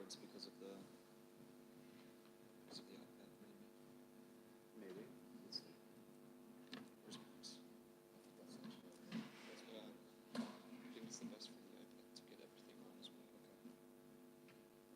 it's because of the iPad, maybe. Let's see. Where's Maps? I think it's the best for the iPad to get everything on as well. Okay.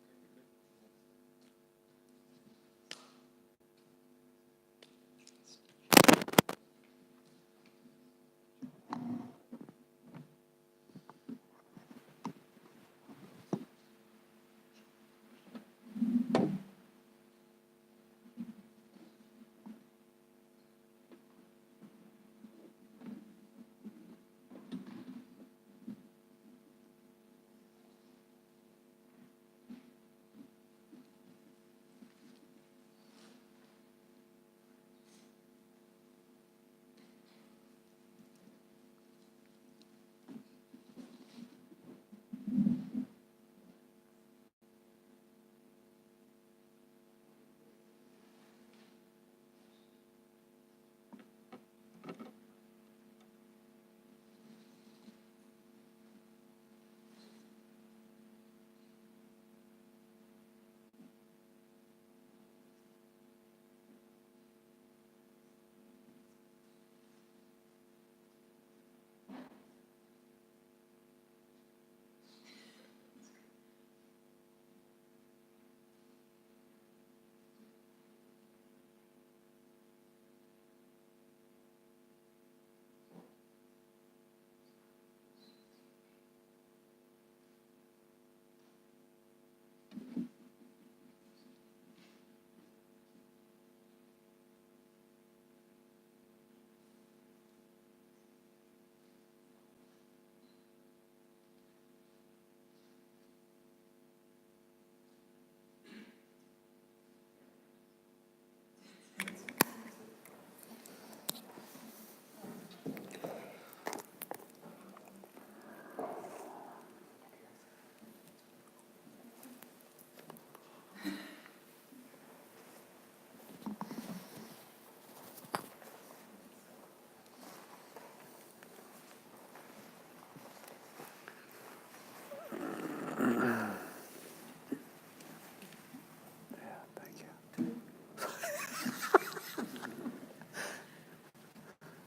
Okay, good.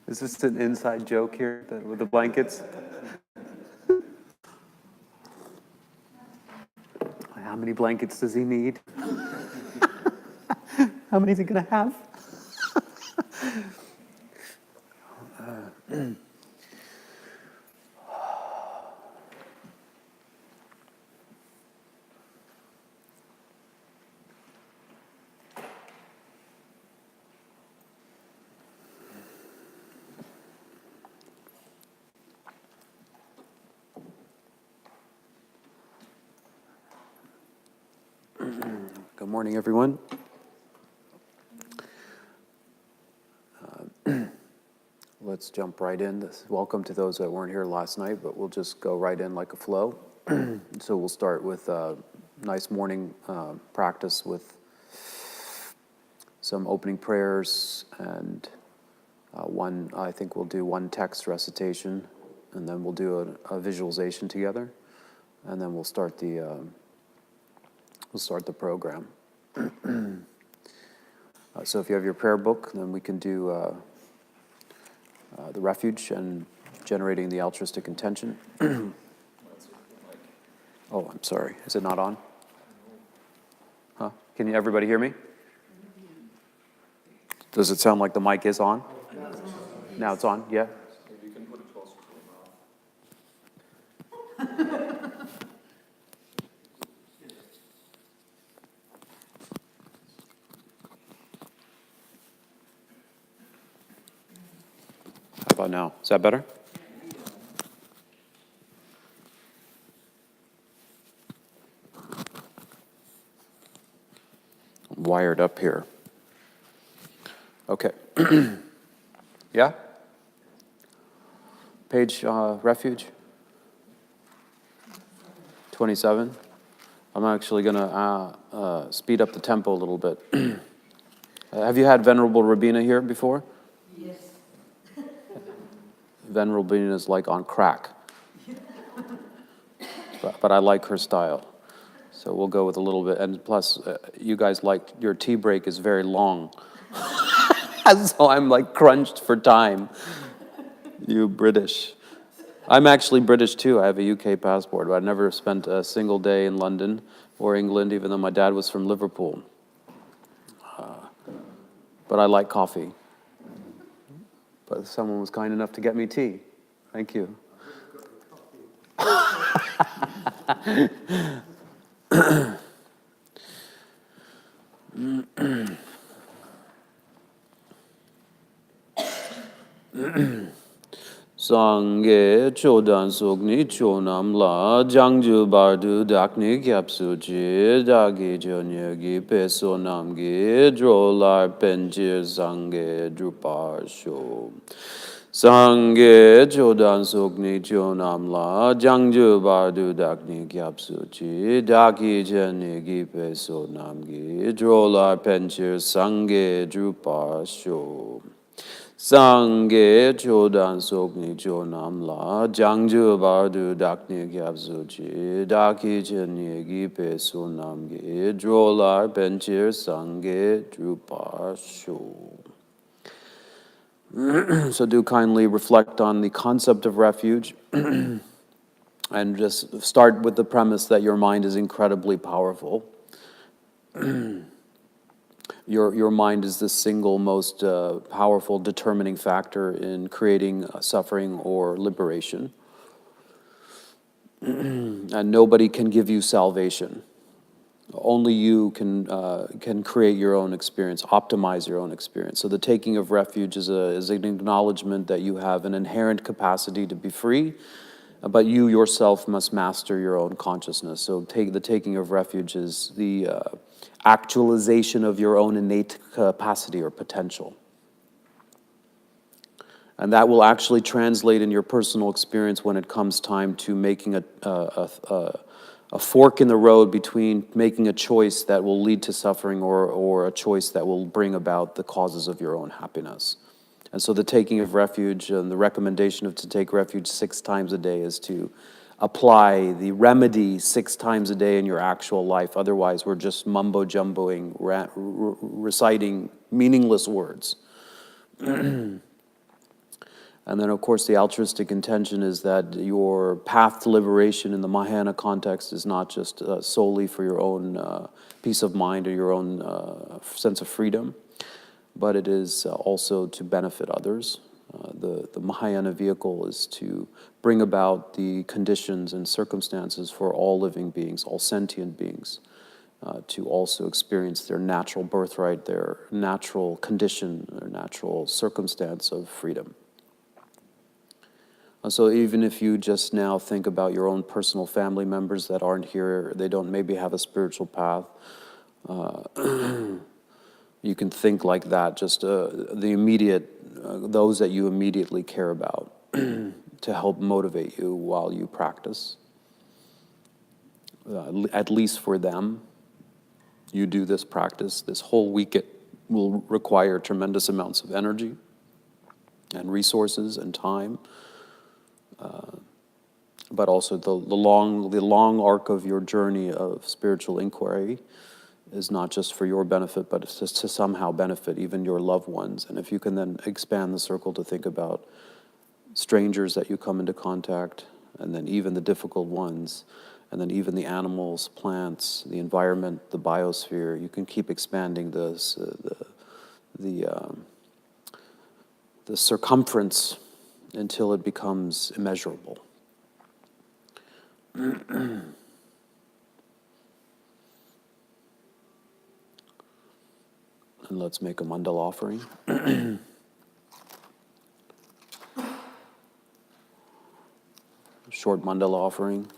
Is this an inside joke here with the blankets? How many blankets does he need? How many is he going to have? Good morning, everyone. Let's jump right in. Welcome to those that weren't here last night, but we'll just go right in like a flow. So we'll start with a nice morning practice with some opening prayers and I think we'll do one text recitation, and then we'll do a visualization together, and then we'll start the program. So if you have your prayer book, then we can do the Refuge and generating the altruistic intention. Oh, I'm sorry. Is it not on? Huh? Can everybody hear me? Does it sound like the mic is on? Now it's on, yeah? Maybe you can put it closer to your mouth. How about now? Is that better? I'm wired up here. Okay. Yeah? Page Refuge? 27. I'm actually going to speed up the tempo a little bit. Have you had Venerable Rabina here before? Yes. Venerable Rabina is like on crack. But I like her style. So we'll go with a little bit. And plus, you guys your tea break is very long. So I'm like crunched for time. You British. I'm actually British too. I have a UK passport, but I never spent a single day in London or England, even though my dad was from Liverpool. But I like coffee. But someone was kind enough to get me tea. Thank you. Sangye chodan sokni chonam la jangju bardu dakni kyapsu chi dagi jonyagi peso namgi drolar penjir sangye drupar sho. Sangye chodan sokni chonam la jangju bardu dakni kyapsu chi dagi jonyagi peso namgi drolar penjir sangye drupar sho. Sangye chodan sokni chonam la jangju bardu dakni kyapsu chi daki chenye gi peso namge drolar benchir sangye drupar sho. So do kindly reflect on the concept of refuge and just start with the premise that your mind is incredibly powerful. Your mind is the single most powerful determining factor in creating suffering or liberation. And nobody can give you salvation. Only you can create your own experience, optimize your own experience. So the taking of refuge is an acknowledgement that you have an inherent capacity to be free, but you yourself must master your own consciousness. So the taking of refuge is the actualization of your own innate capacity or potential. And that will actually translate in your personal experience when it comes time to making a fork in the road between making a choice that will lead to suffering or a choice that will bring about the causes of your own happiness. And so the taking of refuge, and the recommendation to take refuge 6 times a day is to apply the remedy 6 times a day in your actual life. Otherwise, we're just mumbo-jumboing, reciting meaningless words. And then, of course, the altruistic intention is that your path to liberation in the Mahayana context is not just solely for your own peace of mind or your own sense of freedom, but it is also to benefit others. The Mahayana vehicle is to bring about the conditions and circumstances for all living beings, all sentient beings, to also experience their natural birthright, their natural condition, their natural circumstance of freedom. So even if you just now think about your own personal family members that aren't here, they don't maybe have a spiritual path, you can think like that, just the immediate, those that you immediately care about to help motivate you while you practice. At least for them, you do this practice. This whole week it will require tremendous amounts of energy and resources and time. But also the long arc of your journey of spiritual inquiry is not just for your benefit, but it's just to somehow benefit even your loved ones. And if you can then expand the circle to think about strangers that you come into contact, and then even the difficult ones, and then even the animals, plants, the environment, the biosphere, you can keep expanding this, the circumference until it becomes immeasurable. And let's make a Mandala offering. Short Mandala offering,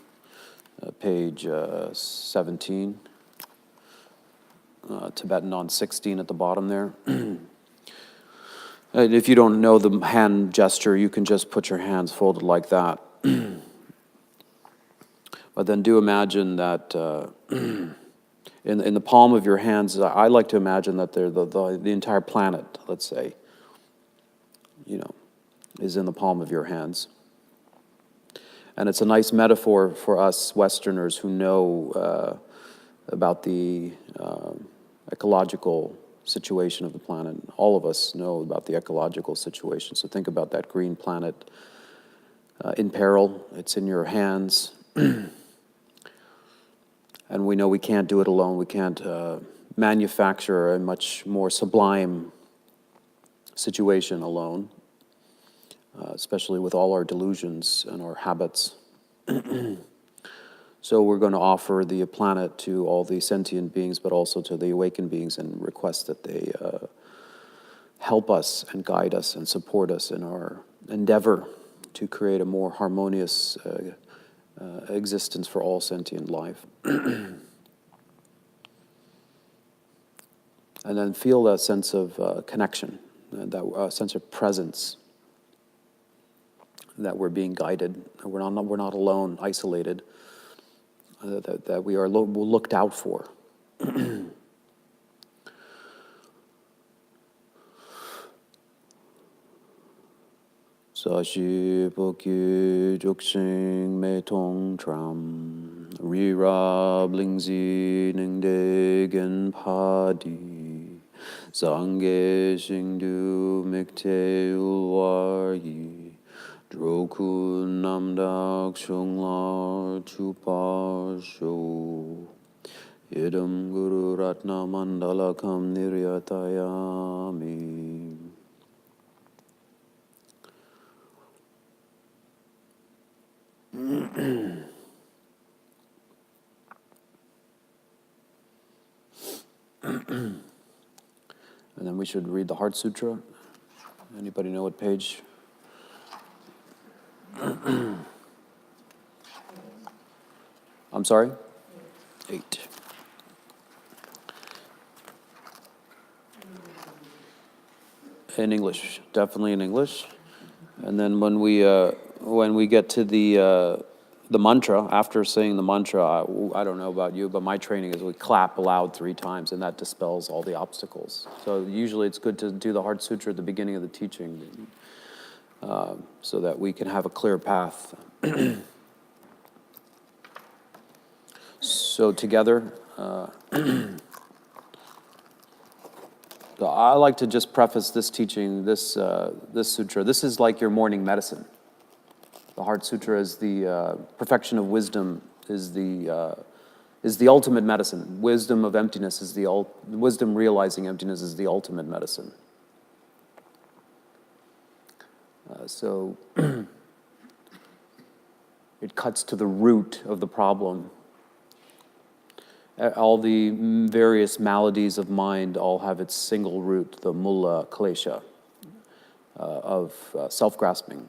page 17, Tibetan on 16 at the bottom there. If you don't know the hand gesture, you can just put your hands folded like that. But then do imagine that in the palm of your hands, I like to imagine that they're the entire planet, let's say, is in the palm of your hands. And it's a nice metaphor for us Westerners who know about the ecological situation of the planet. All of us know about the ecological situation. So think about that green planet in peril. It's in your hands. And we know we can't do it alone. We can't manufacture a much more sublime situation alone, especially with all our delusions and our habits. So we're going to offer the planet to all the sentient beings, but also to the awakened beings, and request that they help us and guide us and support us in our endeavor to create a more harmonious existence for all sentient life. And then feel that sense of connection, that sense of presence, that we're being guided, we're not alone, isolated, that we are looked out for. Sashi Bokyu Juksing Me Tong Tram Rirab Lingzi Ningdegen Padi Zange Shingdu Mikte Ulwaryi Droku Namdak Shunglar Chupa Sho Idam Guru Ratna Mandala Kam Niryatayami. And then we should read the Heart Sutra. Anybody know what page? I'm sorry? 8. In English, definitely in English. And then when we get to the mantra, after saying the mantra, I don't know about you, but my training is we clap aloud 3 times, and that dispels all the obstacles. So usually it's good to do the Heart Sutra at the beginning of the teaching, so that we can have a clear path. So together, so I like to just preface this teaching, this sutra. This is like your morning medicine. The Heart Sutra is the perfection of wisdom, is the ultimate medicine. Wisdom of emptiness is wisdom realizing emptiness is the ultimate medicine. So it cuts to the root of the problem. All the various maladies of mind all have its single root, the mula klesha, of self-grasping.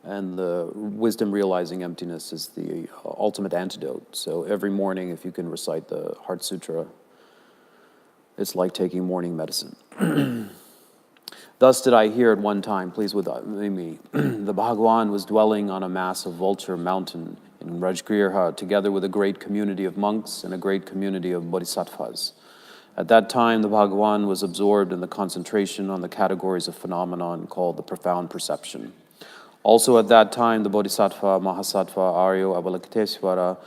And the wisdom realizing emptiness is the ultimate antidote. So every morning, if you can recite the Heart Sutra, it's like taking morning medicine. Thus did I hear at one time, please with me, the Bhagavan was dwelling on a massive vulture mountain in Rajgriha, together with a great community of monks and a great community of bodhisattvas. At that time, the Bhagavan was absorbed in the concentration on the categories of phenomenon called the profound perception. Also at that time, the Bodhisattva, Mahasattva, Aryo, Avalokitesvara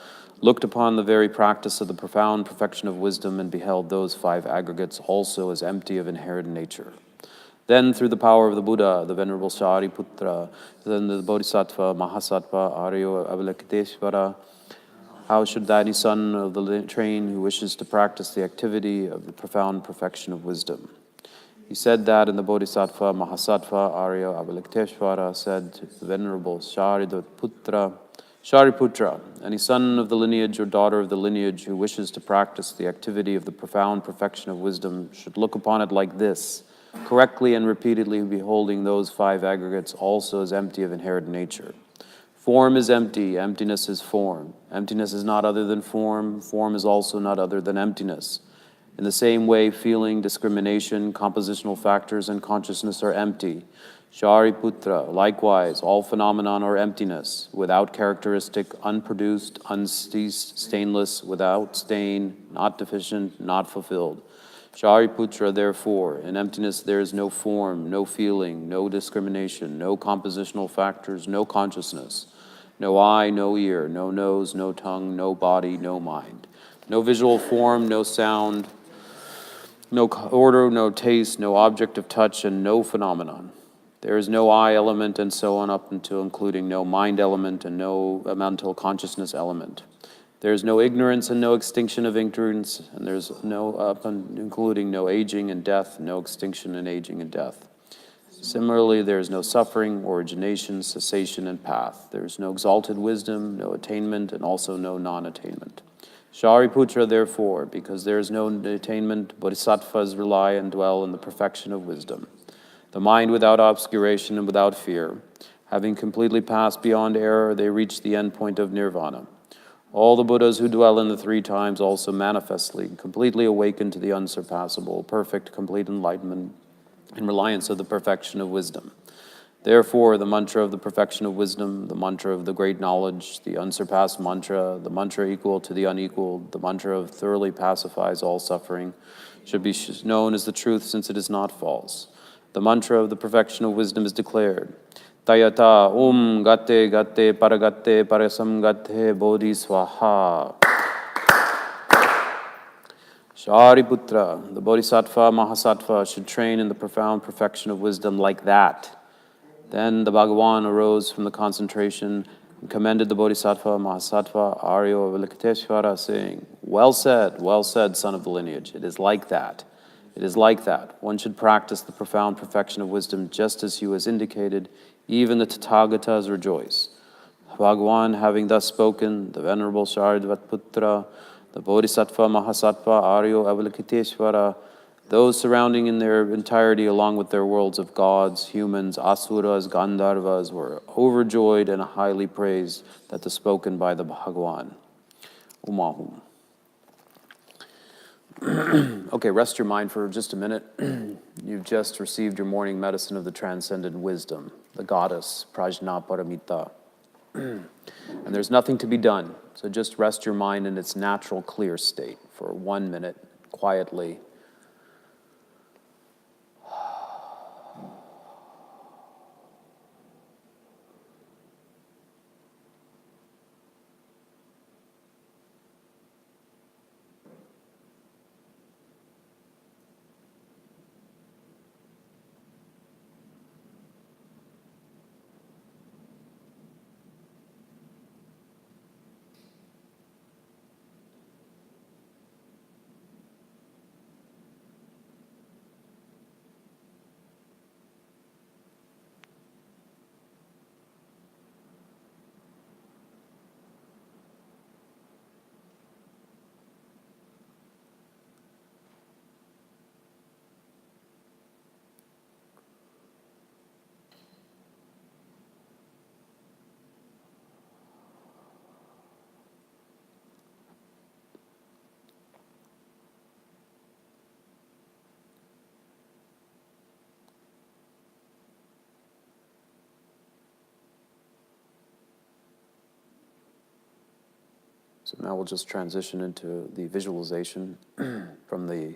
looked upon the very practice of the profound perfection of wisdom and beheld those 5 aggregates also as empty of inherent nature. Then, through the power of the Buddha, the Venerable Shariputra, then the Bodhisattva, Mahasattva, Aryo, Avalokitesvara, how should any son of the train who wishes to practice the activity of the profound perfection of wisdom? He said that, and the Bodhisattva, Mahasattva, Arya, Avalokitesvara said to the Venerable Shariputra, any son of the lineage or daughter of the lineage who wishes to practice the activity of the profound perfection of wisdom should look upon it like this, correctly and repeatedly beholding those 5 aggregates also as empty of inherent nature. Form is empty, emptiness is form. Emptiness is not other than form, form is also not other than emptiness. In the same way, feeling, discrimination, compositional factors, and consciousness are empty. Shariputra, likewise, all phenomenon are emptiness, without characteristic, unproduced, unceased, stainless, without stain, not deficient, not fulfilled. Shariputra, therefore, in emptiness there is no form, no feeling, no discrimination, no compositional factors, no consciousness. No eye, no ear, no nose, no tongue, no body, no mind. No visual form, no sound, no order, no taste, no object of touch, and no phenomenon. There is no I element, and so on up until including no mind element and no mental consciousness element. There is no ignorance and no extinction of ignorance, and there's no up and including no aging and death, no extinction and aging and death. Similarly, there is no suffering, origination, cessation, and path. There is no exalted wisdom, no attainment, and also no non-attainment. Shariputra, therefore, because there is no attainment, bodhisattvas rely and dwell in the perfection of wisdom. The mind without obscuration and without fear, having completely passed beyond error, they reach the end point of nirvana. All the Buddhas who dwell in the three times also manifestly, completely awaken to the unsurpassable, perfect, complete enlightenment in reliance of the perfection of wisdom. Therefore, the mantra of the perfection of wisdom, the mantra of the great knowledge, the unsurpassed mantra, the mantra equal to the unequaled, the mantra of thoroughly pacifies all suffering, should be known as the truth since it is not false. The mantra of the perfection of wisdom is declared. Tayata gate gate paragate parasam gate bodhi swaha. Shariputra, the Bodhisattva, Mahasattva, should train in the profound perfection of wisdom like that. Then the Bhagavan arose from the concentration and commended the Bodhisattva, Mahasattva, Aryo Avalokiteshvara, saying, well said, son of the lineage. It is like that. It is like that. One should practice the profound perfection of wisdom just as he was indicated. Even the Tathagatas rejoice. Bhagavan, having thus spoken, the Venerable Shariputra, the Bodhisattva, Mahasattva, Aryo Avalokiteshvara, those surrounding in their entirety along with their worlds of gods, humans, asuras, gandharvas, were overjoyed and highly praised that the spoken by the Bhagavan. Umahum. Okay, rest your mind for just a minute. You've just received your morning medicine of the transcendent wisdom, the goddess, Prajna Paramita. And there's nothing to be done, so just rest your mind in its natural, clear state for 1 minute, quietly. So now we'll just transition into the visualization from the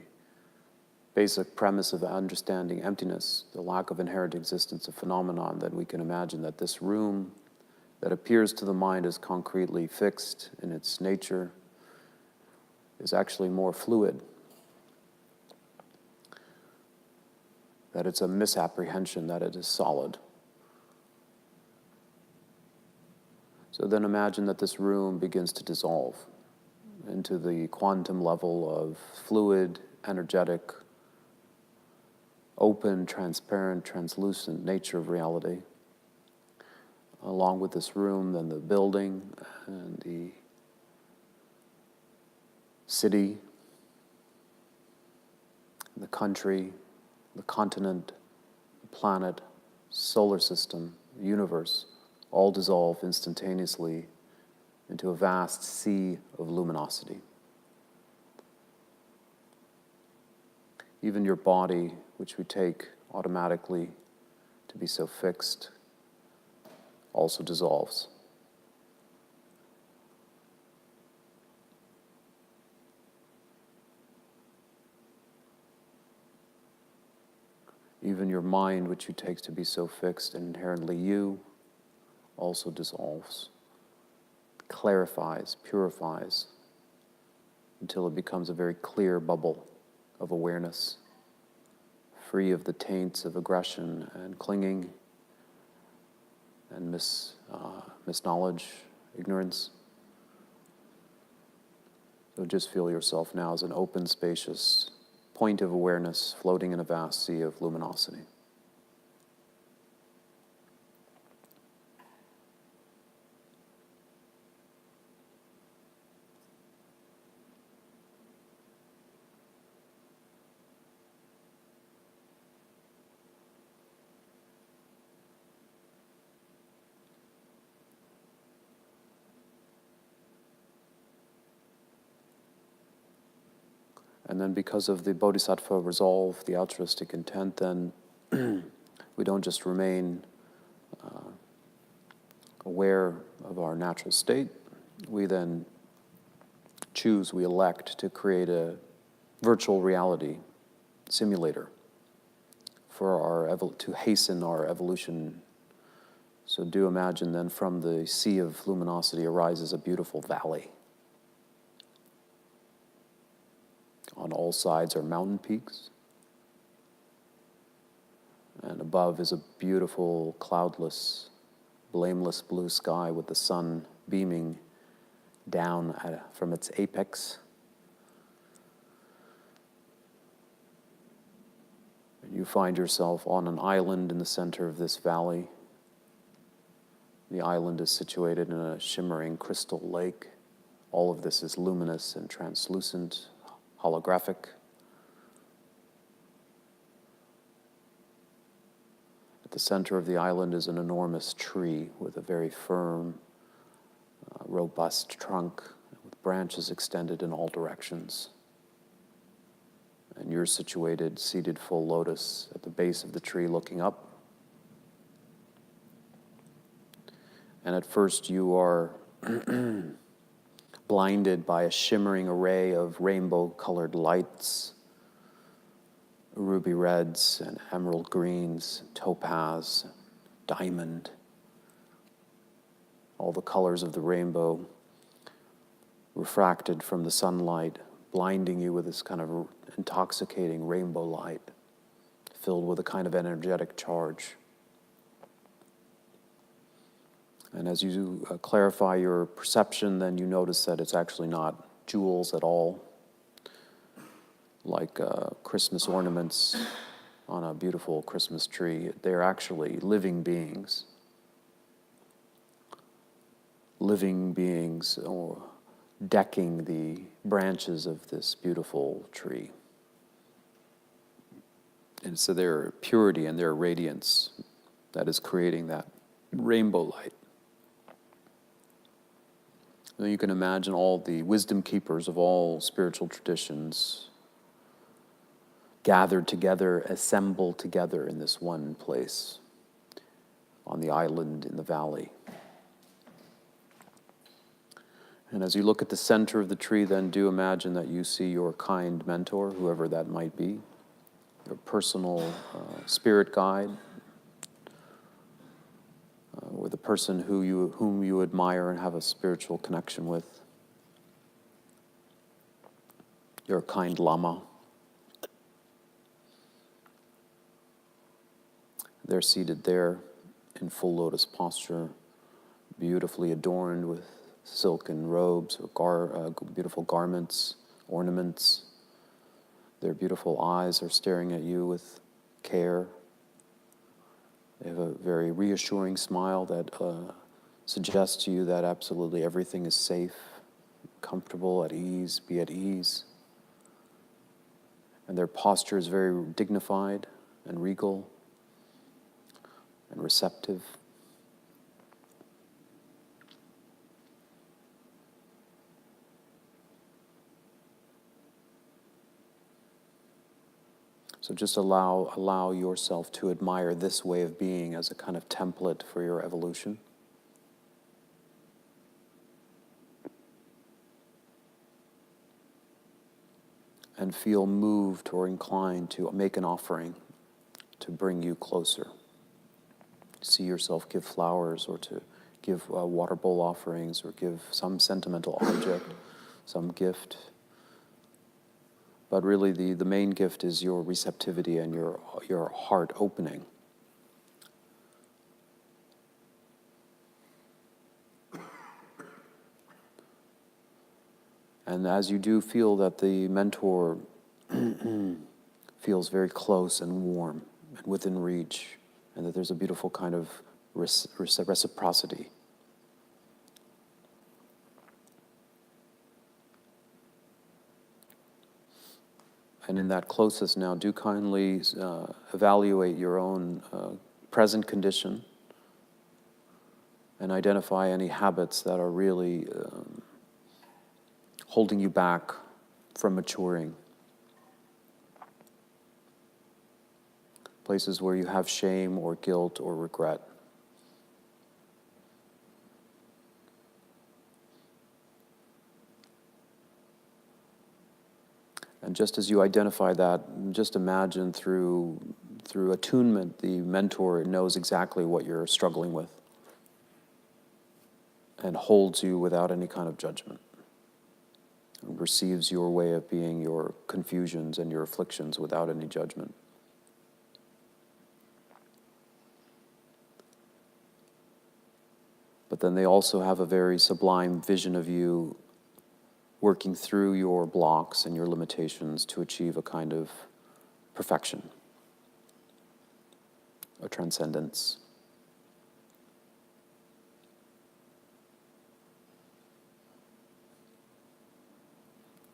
basic premise of understanding emptiness, the lack of inherent existence of phenomenon, that we can imagine that this room that appears to the mind as concretely fixed in its nature is actually more fluid, that it's a misapprehension that it is solid. So then imagine that this room begins to dissolve into the quantum level of fluid, energetic, open, transparent, translucent nature of reality. Along with this room, then the building and the city, the country, the continent, the planet, solar system, universe, all dissolve instantaneously into a vast sea of luminosity. Even your body, which we take automatically to be so fixed, also dissolves. Even your mind, which you take to be so fixed and inherently you, also dissolves clarifies, purifies, until it becomes a very clear bubble of awareness, free of the taints of aggression and clinging and misknowledge, ignorance. So just feel yourself now as an open, spacious point of awareness floating in a vast sea of luminosity. And then because of the bodhisattva resolve, the altruistic intent, then we don't just remain aware of our natural state. We then choose, we elect to create a virtual reality simulator for to hasten our evolution. So do imagine then from the sea of luminosity arises a beautiful valley. On all sides are mountain peaks, and above is a beautiful, cloudless, blameless blue sky with the sun beaming down from its apex. And you find yourself on an island in the center of this valley. The island is situated in a shimmering crystal lake. All of this is luminous and translucent, holographic. At the center of the island is an enormous tree with a very firm, robust trunk with branches extended in all directions. And you're situated, seated full lotus at the base of the tree looking up. And at first you are blinded by a shimmering array of rainbow-colored lights, ruby reds and emerald greens, topaz, diamond, all the colors of the rainbow refracted from the sunlight, blinding you with this kind of intoxicating rainbow light, filled with a kind of energetic charge. And as you clarify your perception, then you notice that it's actually not jewels at all, like Christmas ornaments on a beautiful Christmas tree. They're actually living beings or decking the branches of this beautiful tree. And so their purity and their radiance that is creating that rainbow light. Now you can imagine all the wisdom keepers of all spiritual traditions gathered together, assembled together in this one place on the island in the valley. And as you look at the center of the tree, then do imagine that you see your kind mentor, whoever that might be, your personal spirit guide, or the person whom you admire and have a spiritual connection with, your kind lama. They're seated there in full lotus posture, beautifully adorned with silken robes or beautiful garments, ornaments. Their beautiful eyes are staring at you with care. They have a very reassuring smile that suggests to you that absolutely everything is safe, comfortable, at ease, be at ease. And their posture is very dignified and regal and receptive. So just allow yourself to admire this way of being as a kind of template for your evolution. And feel moved or inclined to make an offering to bring you closer. See yourself give flowers or to give water bowl offerings or give some sentimental object, some gift. But really the main gift is your receptivity and your heart opening. And as you do feel that the mentor feels very close and warm and within reach, and that there's a beautiful kind of reciprocity. And in that closeness now, do kindly evaluate your own present condition and identify any habits that are really holding you back from maturing. Places where you have shame or guilt or regret. And just as you identify that, just imagine through attunement, the mentor knows exactly what you're struggling with and holds you without any kind of judgment. And receives your way of being, your confusions and your afflictions without any judgment. But then they also have a very sublime vision of you working through your blocks and your limitations to achieve a kind of perfection, a transcendence.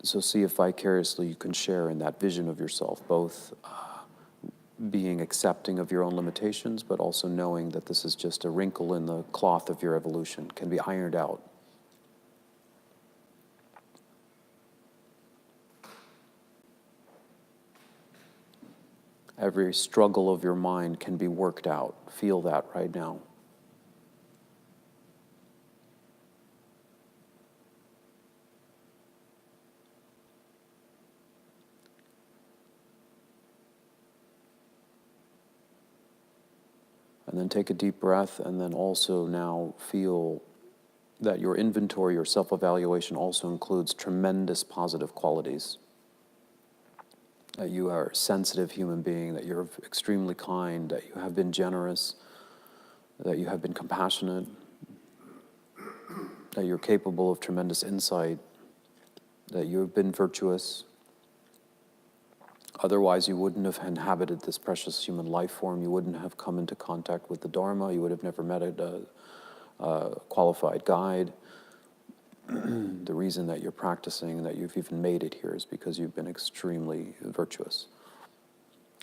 So see if vicariously you can share in that vision of yourself, both being accepting of your own limitations, but also knowing that this is just a wrinkle in the cloth of your evolution, can be ironed out. Every struggle of your mind can be worked out. Feel that right now. And then take a deep breath, and then also now feel that your inventory, your self-evaluation also includes tremendous positive qualities. That you are a sensitive human being, that you're extremely kind, that you have been generous, that you have been compassionate, that you're capable of tremendous insight, that you have been virtuous. Otherwise, you wouldn't have inhabited this precious human life form. You wouldn't have come into contact with the Dharma. You would have never met a qualified guide. The reason that you're practicing, that you've even made it here, is because you've been extremely virtuous.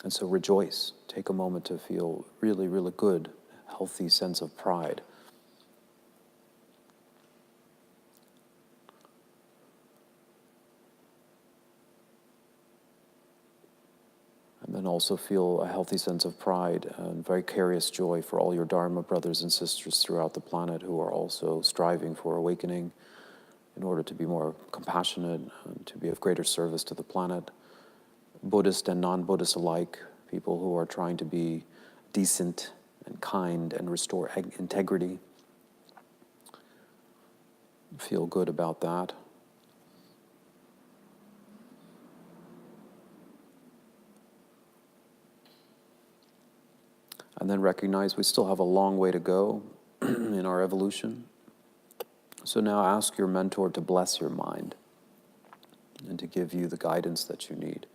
And so rejoice. Take a moment to feel really, really good, healthy sense of pride. And then also feel a healthy sense of pride and vicarious joy for all your Dharma brothers and sisters throughout the planet who are also striving for awakening in order to be more compassionate and to be of greater service to the planet. Buddhist and non-Buddhist alike, people who are trying to be decent and kind and restore integrity. Feel good about that. And then recognize we still have a long way to go in our evolution. So now ask your mentor to bless your mind and to give you the guidance that you need.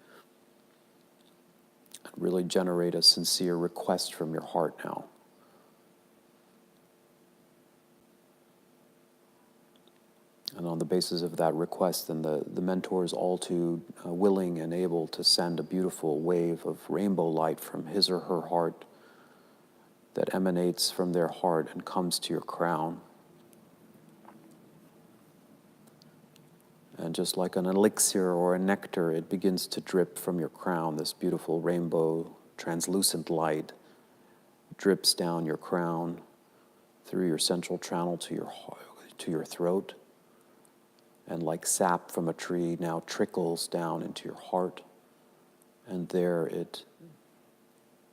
And really generate a sincere request from your heart now. And on the basis of that request, then the mentor is all too willing and able to send a beautiful wave of rainbow light from his or her heart that emanates from their heart and comes to your crown. And just like an elixir or a nectar, it begins to drip from your crown. This beautiful rainbow, translucent light drips down your crown through your central channel to your throat. And like sap from a tree, now trickles down into your heart. And there it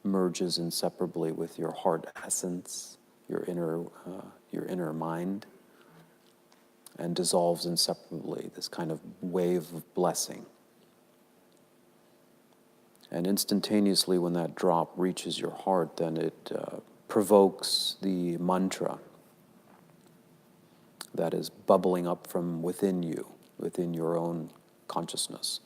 merges inseparably with your heart essence, your inner mind, and dissolves inseparably, this kind of wave of blessing. And instantaneously when that drop reaches your heart, then it provokes the mantra that is bubbling up from within you, within your own consciousness.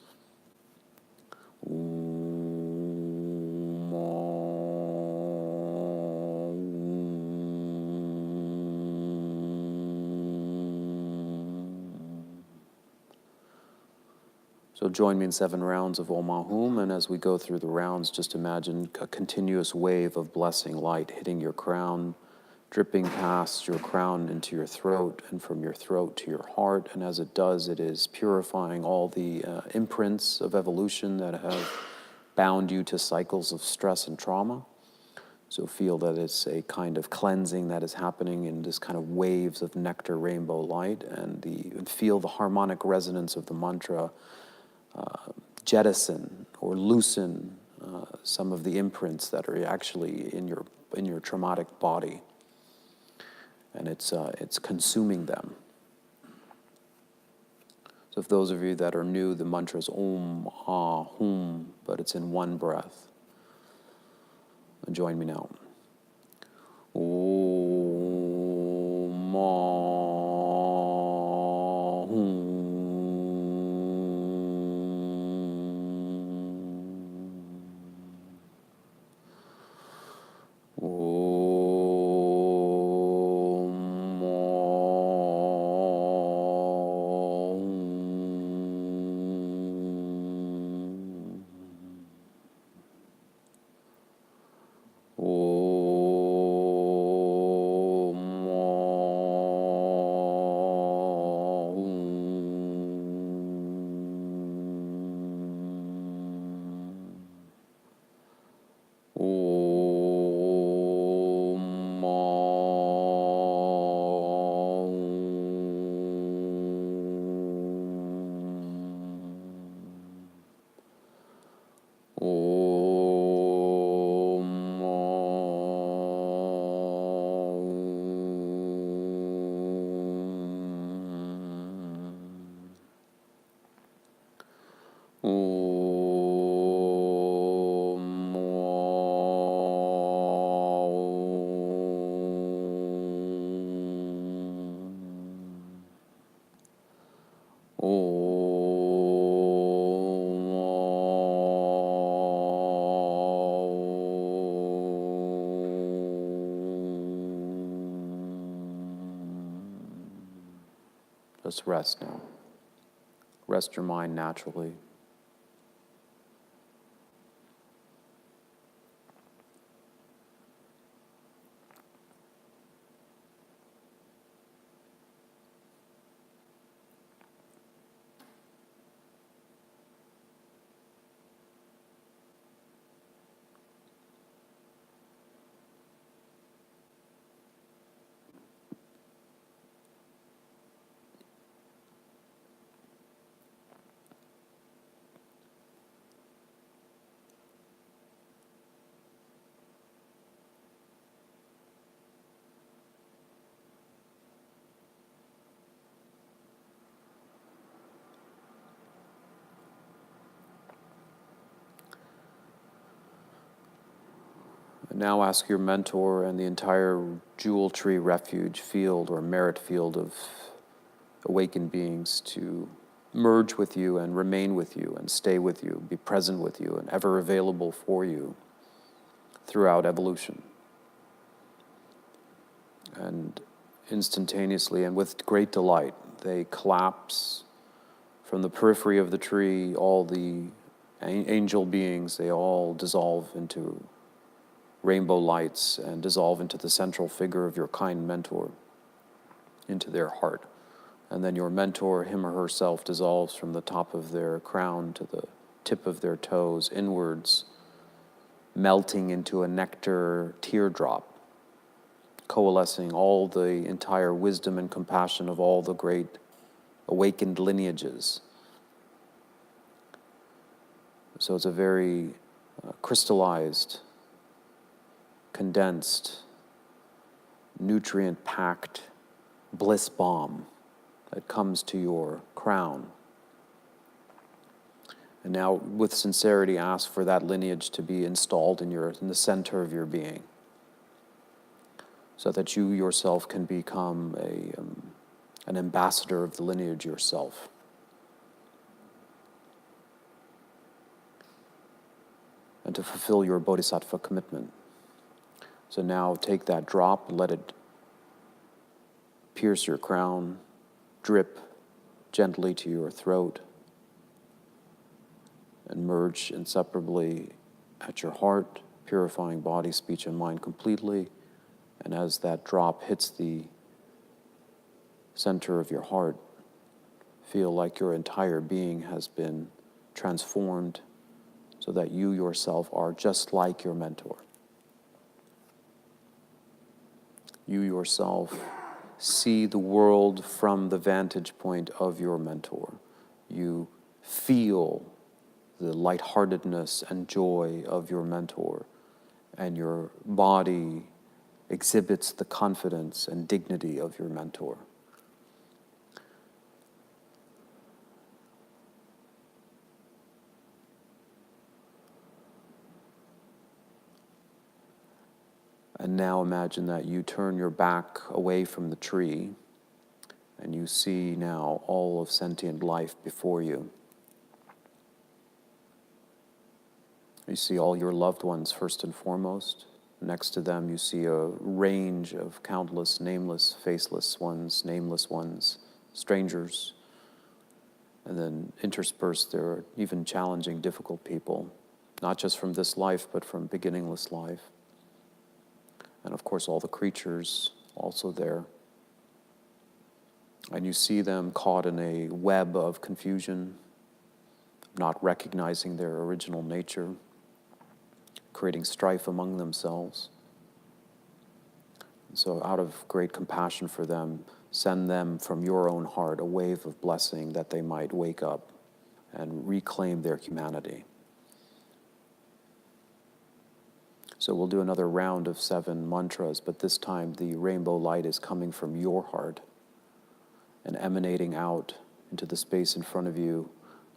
So join me in 7 rounds of Om Ahum, and as we go through the rounds, just imagine a continuous wave of blessing light hitting your crown, dripping past your crown into your throat, and from your throat to your heart. And as it does, it is purifying all the imprints of evolution that have bound you to cycles of stress and trauma. So feel that it's a kind of cleansing that is happening in this kind of waves of nectar rainbow light, and feel the harmonic resonance of the mantra jettison or loosen some of the imprints that are actually in your traumatic body, and it's consuming them. So if those of you that are new, the mantra is Om Ahum, but it's in one breath. And join me now. Om Ahum. Just rest now. Rest your mind naturally. Now ask your mentor and the entire jewel tree refuge field or merit field of awakened beings to merge with you and remain with you and stay with you, be present with you and ever available for you throughout evolution. And instantaneously and with great delight, they collapse from the periphery of the tree. All the angel beings, they all dissolve into rainbow lights and dissolve into the central figure of your kind mentor, into their heart. And then your mentor, him or herself, dissolves from the top of their crown to the tip of their toes inwards, melting into a nectar teardrop, coalescing all the entire wisdom and compassion of all the great awakened lineages. So it's a very crystallized, condensed, nutrient-packed bliss bomb that comes to your crown. And now, with sincerity, ask for that lineage to be installed in the center of your being, so that you yourself can become an ambassador of the lineage yourself. And to fulfill your bodhisattva commitment. So now take that drop, let it pierce your crown, drip gently to your throat, and merge inseparably at your heart, purifying body, speech, and mind completely. And as that drop hits the center of your heart, feel like your entire being has been transformed so that you yourself are just like your mentor. You yourself see the world from the vantage point of your mentor. You feel the lightheartedness and joy of your mentor, and your body exhibits the confidence and dignity of your mentor. And now imagine that you turn your back away from the tree and you see now all of sentient life before you. You see all your loved ones first and foremost. Next to them you see a range of countless nameless, faceless ones, nameless ones, strangers. And then interspersed there are even challenging, difficult people, not just from this life, but from beginningless life. And of course, all the creatures also there. And you see them caught in a web of confusion, not recognizing their original nature, creating strife among themselves. And so out of great compassion for them, send them from your own heart a wave of blessing that they might wake up and reclaim their humanity. So we'll do another round of 7 mantras, but this time the rainbow light is coming from your heart and emanating out into the space in front of you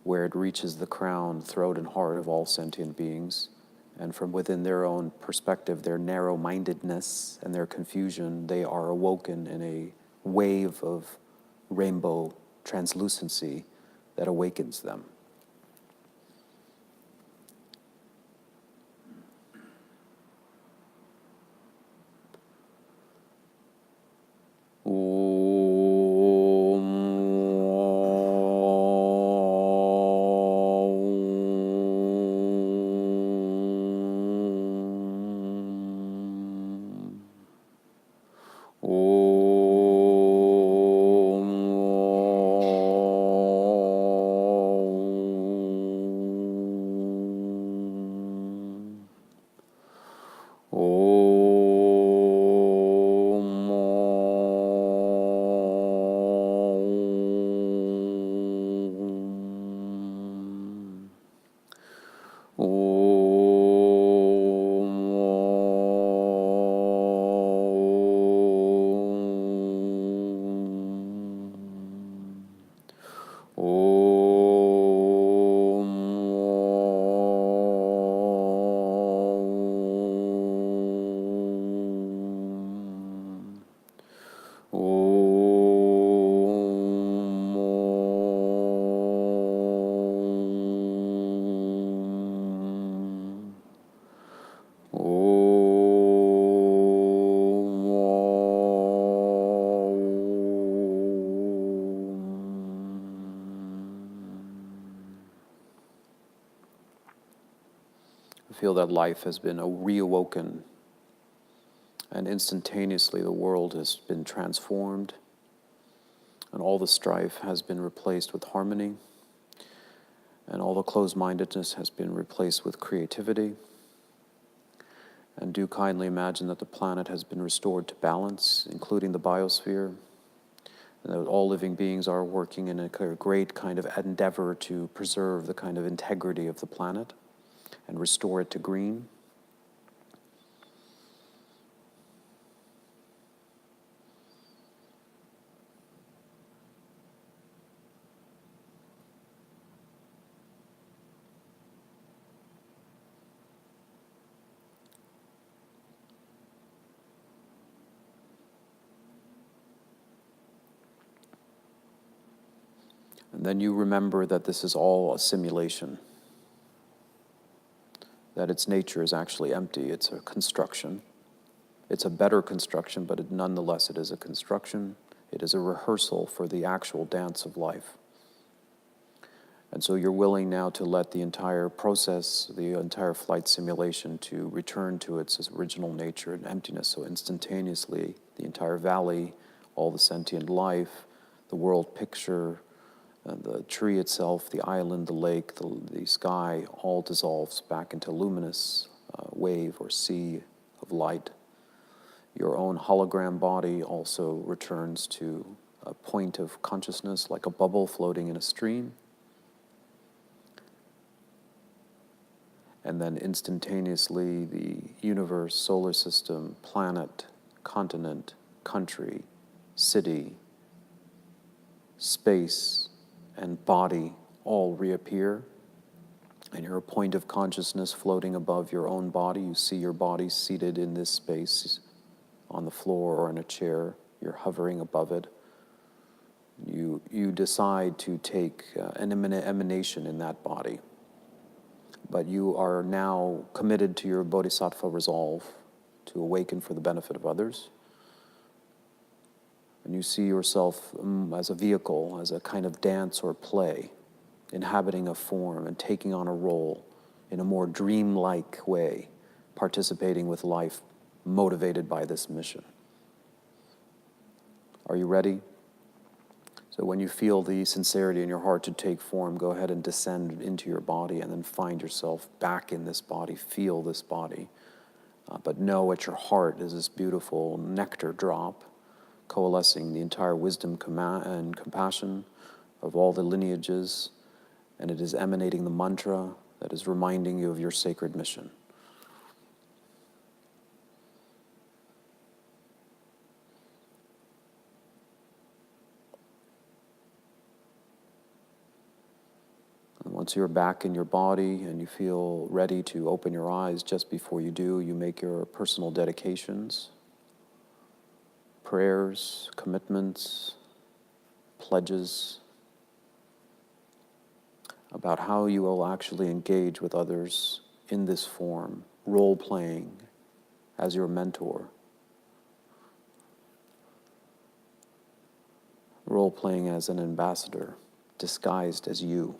where it reaches the crown, throat, and heart of all sentient beings. And from within their own perspective, their narrow-mindedness and their confusion, they are awoken in a wave of rainbow translucency that awakens them. Feel that life has been reawoken, and instantaneously the world has been transformed, and all the strife has been replaced with harmony, and all the closed-mindedness has been replaced with creativity. And do kindly imagine that the planet has been restored to balance, including the biosphere, and that all living beings are working in a great kind of endeavor to preserve the kind of integrity of the planet and restore it to green. And then you remember that this is all a simulation, that its nature is actually empty. It's a construction. It's a better construction, but nonetheless it is a construction. It is a rehearsal for the actual dance of life. And so you're willing now to let the entire process, the entire flight simulation, to return to its original nature and emptiness. So instantaneously, the entire valley, all the sentient life, the world picture, the tree itself, the island, the lake, the sky, all dissolves back into luminous wave or sea of light. Your own hologram body also returns to a point of consciousness, like a bubble floating in a stream. And then instantaneously, the universe, solar system, planet, continent, country, city, space, and body all reappear. And you're a point of consciousness floating above your own body. You see your body seated in this space, on the floor or in a chair. You're hovering above it. You decide to take an emanation in that body. But you are now committed to your bodhisattva resolve to awaken for the benefit of others. And you see yourself as a vehicle, as a kind of dance or play, inhabiting a form and taking on a role in a more dreamlike way, participating with life, motivated by this mission. Are you ready? So when you feel the sincerity in your heart to take form, go ahead and descend into your body and then find yourself back in this body, feel this body. But know at your heart is this beautiful nectar drop, coalescing the entire wisdom and compassion of all the lineages, and it is emanating the mantra that is reminding you of your sacred mission. Once you're back in your body and you feel ready to open your eyes, just before you do, you make your personal dedications, prayers, commitments, pledges about how you will actually engage with others in this form, role-playing as your mentor, role-playing as an ambassador, disguised as you.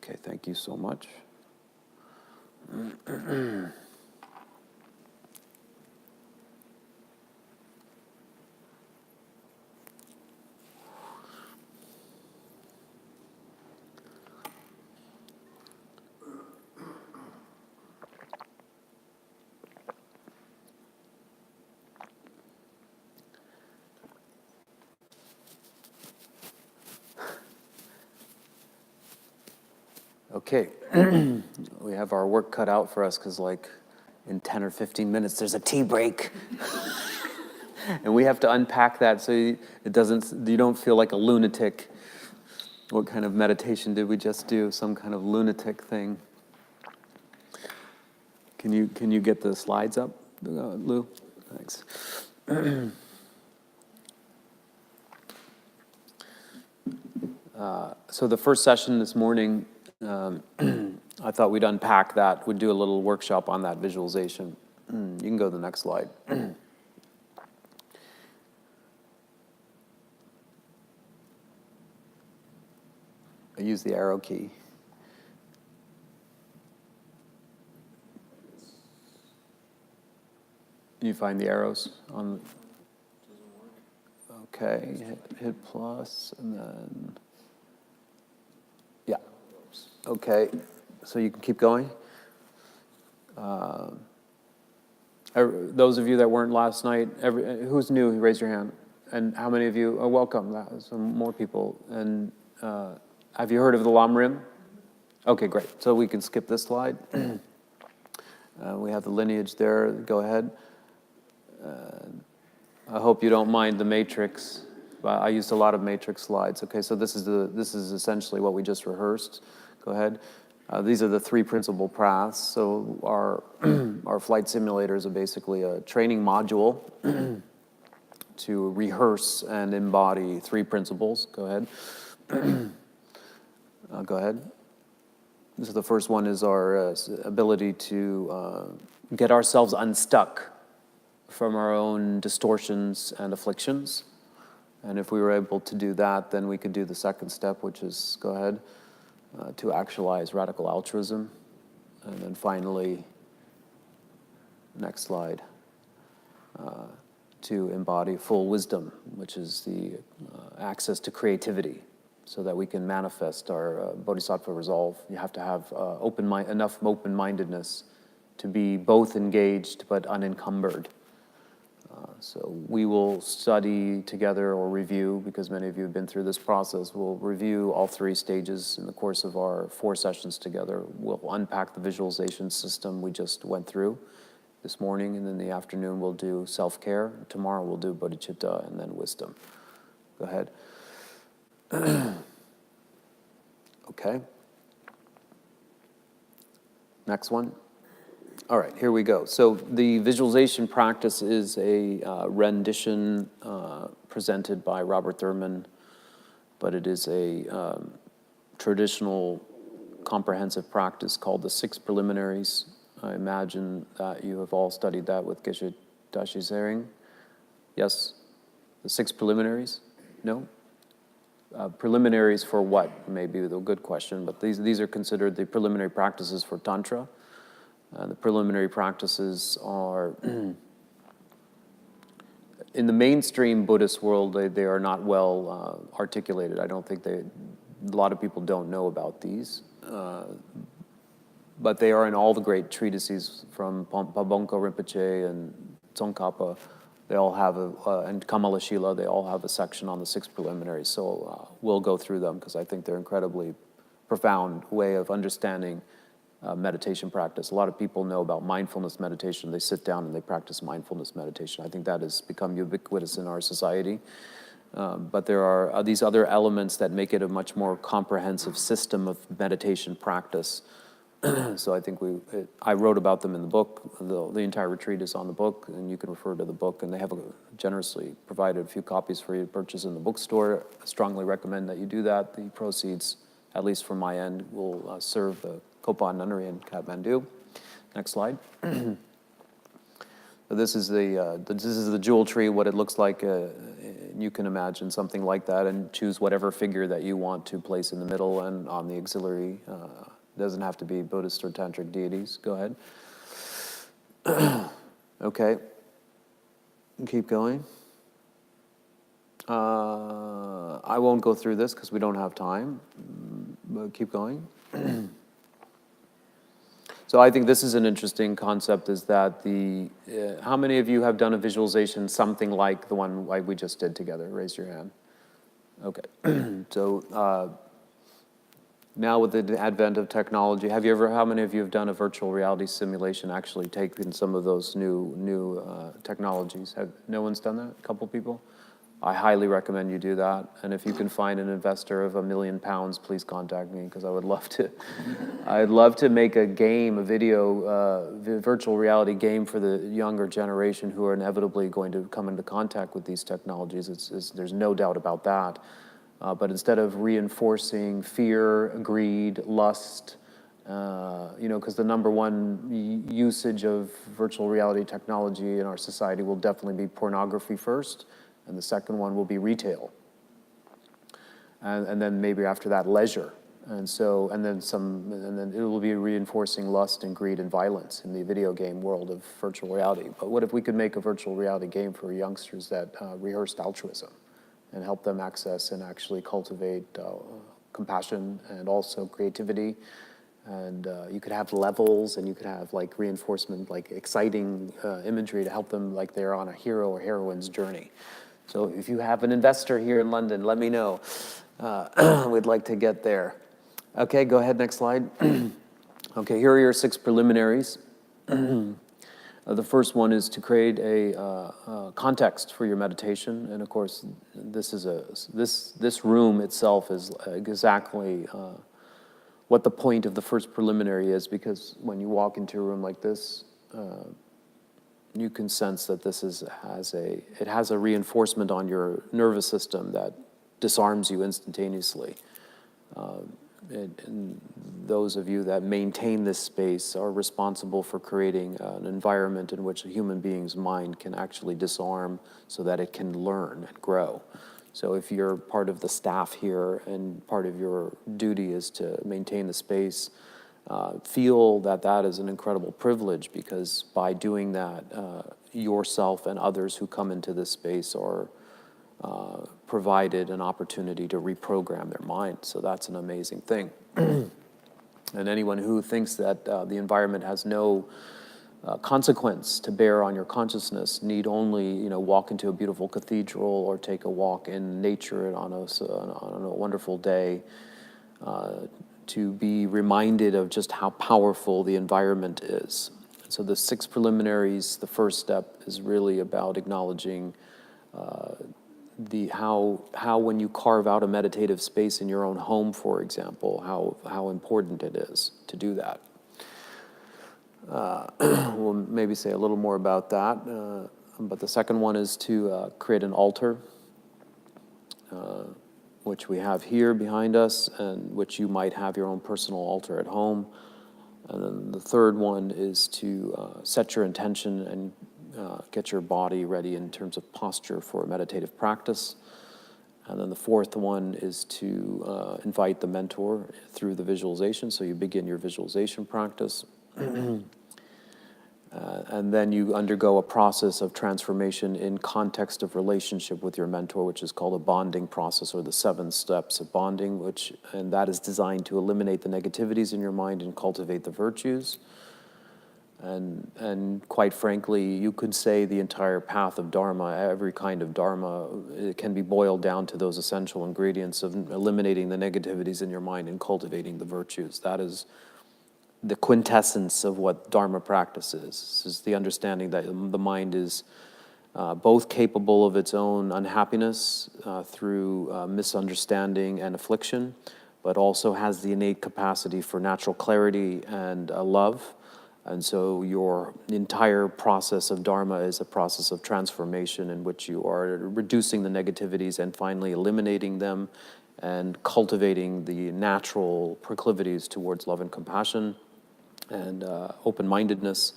Okay, thank you so much. Okay, we have our work cut out for us because in 10 or 15 minutes there's a tea break. And we have to unpack that so you don't feel like a lunatic. What kind of meditation did we just do? Some kind of lunatic thing. Can you get the slides up, Lou? Thanks. So the first session this morning, I thought we'd unpack that. We'd do a little workshop on that visualization. You can go to the next slide. I use the arrow key. You find the arrows on. Okay, hit plus, and then. Yeah. Okay, so you can keep going. Those of you that weren't last night, who's new? Raise your hand. And how many of you? Oh, welcome. Some more people. And have you heard of the Lam Rim? Okay, great. So we can skip this slide. We have the lineage there. Go ahead. I hope you don't mind the matrix. I used a lot of matrix slides. Okay, so this is essentially what we just rehearsed. Go ahead. These are the three principal paths. So our our flight simulators are basically a training module to rehearse and embody three principles. Go ahead. Go ahead. So the first one is our ability to get ourselves unstuck from our own distortions and afflictions. And if we were able to do that, then we could do the second step, which is, go ahead, to actualize radical altruism. And then finally, next slide, to embody full wisdom, which is the access to creativity, so that we can manifest our bodhisattva resolve. You have to have enough open-mindedness to be both engaged but unencumbered. So we will study together or review, because many of you have been through this process. We'll review all three stages in the course of our 4 sessions together. We'll unpack the visualization system we just went through this morning, and in the afternoon we'll do self-care. Tomorrow we'll do bodhicitta and then wisdom. Go ahead. Okay. Next one. All right, here we go. So the visualization practice is a rendition presented by Robert Thurman, but it is a traditional comprehensive practice called the 6 preliminaries. I imagine that you have all studied that with Geshe Dashi Zering. Yes? The 6 preliminaries? No? Preliminaries for what? Maybe a good question, but these are considered the preliminary practices for Tantra. The preliminary practices are, in the mainstream Buddhist world, they are not well articulated. I don't think a lot of people don't know about these. But they are in all the great treatises from Pabongka Rinpoche and Tsongkhapa. They all have and Kamalashila, they all have a section on the 6 preliminaries. So we'll go through them because I think they're incredibly profound way of understanding meditation practice. A lot of people know about mindfulness meditation. They sit down and they practice mindfulness meditation. I think that has become ubiquitous in our society. But there are these other elements that make it a much more comprehensive system of meditation practice. So I think I wrote about them in the book. The entire retreat is on the book, and you can refer to the book. And they have generously provided a few copies for you to purchase in the bookstore. I strongly recommend that you do that. The proceeds, at least from my end, will serve the Kopan Nunnery in Kathmandu. Next slide. This is the jewel tree, what it looks like. You can imagine something like that and choose whatever figure that you want to place in the middle and on the auxiliary. It doesn't have to be Buddhist or Tantric deities. Go ahead. Okay. Keep going. I won't go through this because we don't have time, but keep going. So I think this is an interesting concept, is that how many of you have done a visualization something like the one like we just did together? Raise your hand. Okay. So now with the advent of technology, how many of you have done a virtual reality simulation, actually taken some of those new technologies? No one's done that? A couple people? I highly recommend you do that. And if you can find an investor of £1 million, please contact me, because I would love to. I'd love to make a game, a virtual reality game for the younger generation who are inevitably going to come into contact with these technologies. There's no doubt about that. But instead of reinforcing fear, greed, lust, because the number one usage of virtual reality technology in our society will definitely be pornography first. And the second one will be retail. And then maybe after that, leisure. And then it will be reinforcing lust and greed and violence in the video game world of virtual reality. But what if we could make a virtual reality game for youngsters that rehearsed altruism and help them access and actually cultivate compassion and also creativity? And you could have levels, and you could have like reinforcement, like exciting imagery to help them like they're on a hero or heroine's journey. So if you have an investor here in London, let me know. We'd like to get there. Okay, go ahead, next slide. Okay, here are your 6 preliminaries. The first one is to create a context for your meditation, and of course, this room itself is exactly what the point of the first preliminary is, because when you walk into a room like this, you can sense that it has a reinforcement on your nervous system that disarms you instantaneously. And those of you that maintain this space are responsible for creating an environment in which a human being's mind can actually disarm so that it can learn and grow. So if you're part of the staff here and part of your duty is to maintain the space, feel that that is an incredible privilege, because by doing that, yourself and others who come into this space are provided an opportunity to reprogram their mind. So that's an amazing thing. And anyone who thinks that the environment has no consequence to bear on your consciousness need only, walk into a beautiful cathedral or take a walk in nature on a wonderful day to be reminded of just how powerful the environment is. So the 6 preliminaries, the first step is really about acknowledging how when you carve out a meditative space in your own home, for example, how important it is to do that. We'll maybe say a little more about that. But the second one is to create an altar, which we have here behind us, and which you might have your own personal altar at home. And then the third one is to set your intention and get your body ready in terms of posture for a meditative practice. And then the fourth one is to invite the mentor through the visualization. So you begin your visualization practice. And then you undergo a process of transformation in context of relationship with your mentor, which is called a bonding process, or the 7 steps of bonding, and that is designed to eliminate the negativities in your mind and cultivate the virtues. And quite frankly, you could say the entire path of Dharma, every kind of Dharma, it can be boiled down to those essential ingredients of eliminating the negativities in your mind and cultivating the virtues. That is the quintessence of what Dharma practice is. This is the understanding that the mind is both capable of its own unhappiness through misunderstanding and affliction, but also has the innate capacity for natural clarity and love. And so your entire process of Dharma is a process of transformation in which you are reducing the negativities and finally eliminating them and cultivating the natural proclivities towards love and compassion and open-mindedness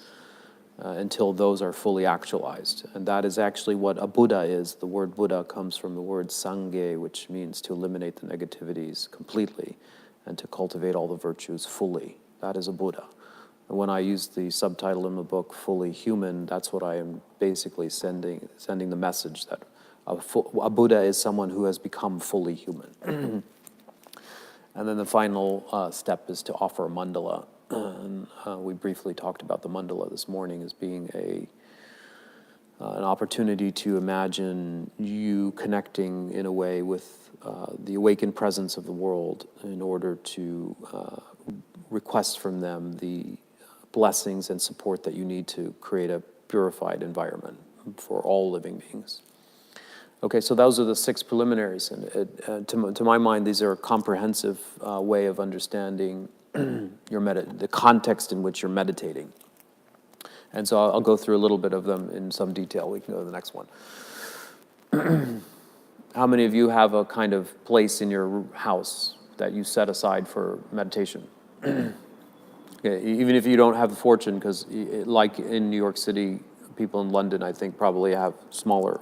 until those are fully actualized. And that is actually what a Buddha is. The word Buddha comes from the word Sangye, which means to eliminate the negativities completely and to cultivate all the virtues fully. That is a Buddha. And when I use the subtitle in the book, Fully Human, that's what I am basically sending the message that a Buddha is someone who has become fully human. And then the final step is to offer a mandala. And we briefly talked about the mandala this morning as being an opportunity to imagine you connecting in a way with the awakened presence of the world in order to request from them the blessings and support that you need to create a purified environment for all living beings. Okay, so those are the 6 preliminaries, and to my mind, these are a comprehensive way of understanding the context in which you're meditating. And so I'll go through a little bit of them in some detail. We can go to the next one. How many of you have a kind of place in your house that you set aside for meditation? Okay, even if you don't have the fortune, because like in New York City, people in London, I think, probably have smaller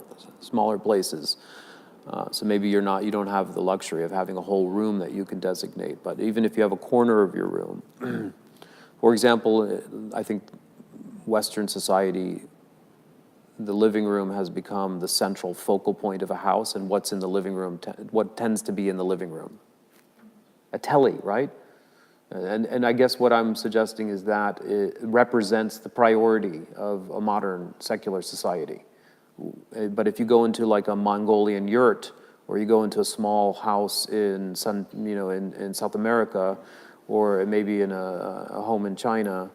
places. So maybe you don't have the luxury of having a whole room that you can designate. But even if you have a corner of your room, for example, I think Western society, the living room has become the central focal point of a house, and what's in the living room, what tends to be in the living room? A telly, right? And I guess what I'm suggesting is that it represents the priority of a modern secular society. But if you go into like a Mongolian yurt, or you go into a small house in South America, or maybe in a home in China,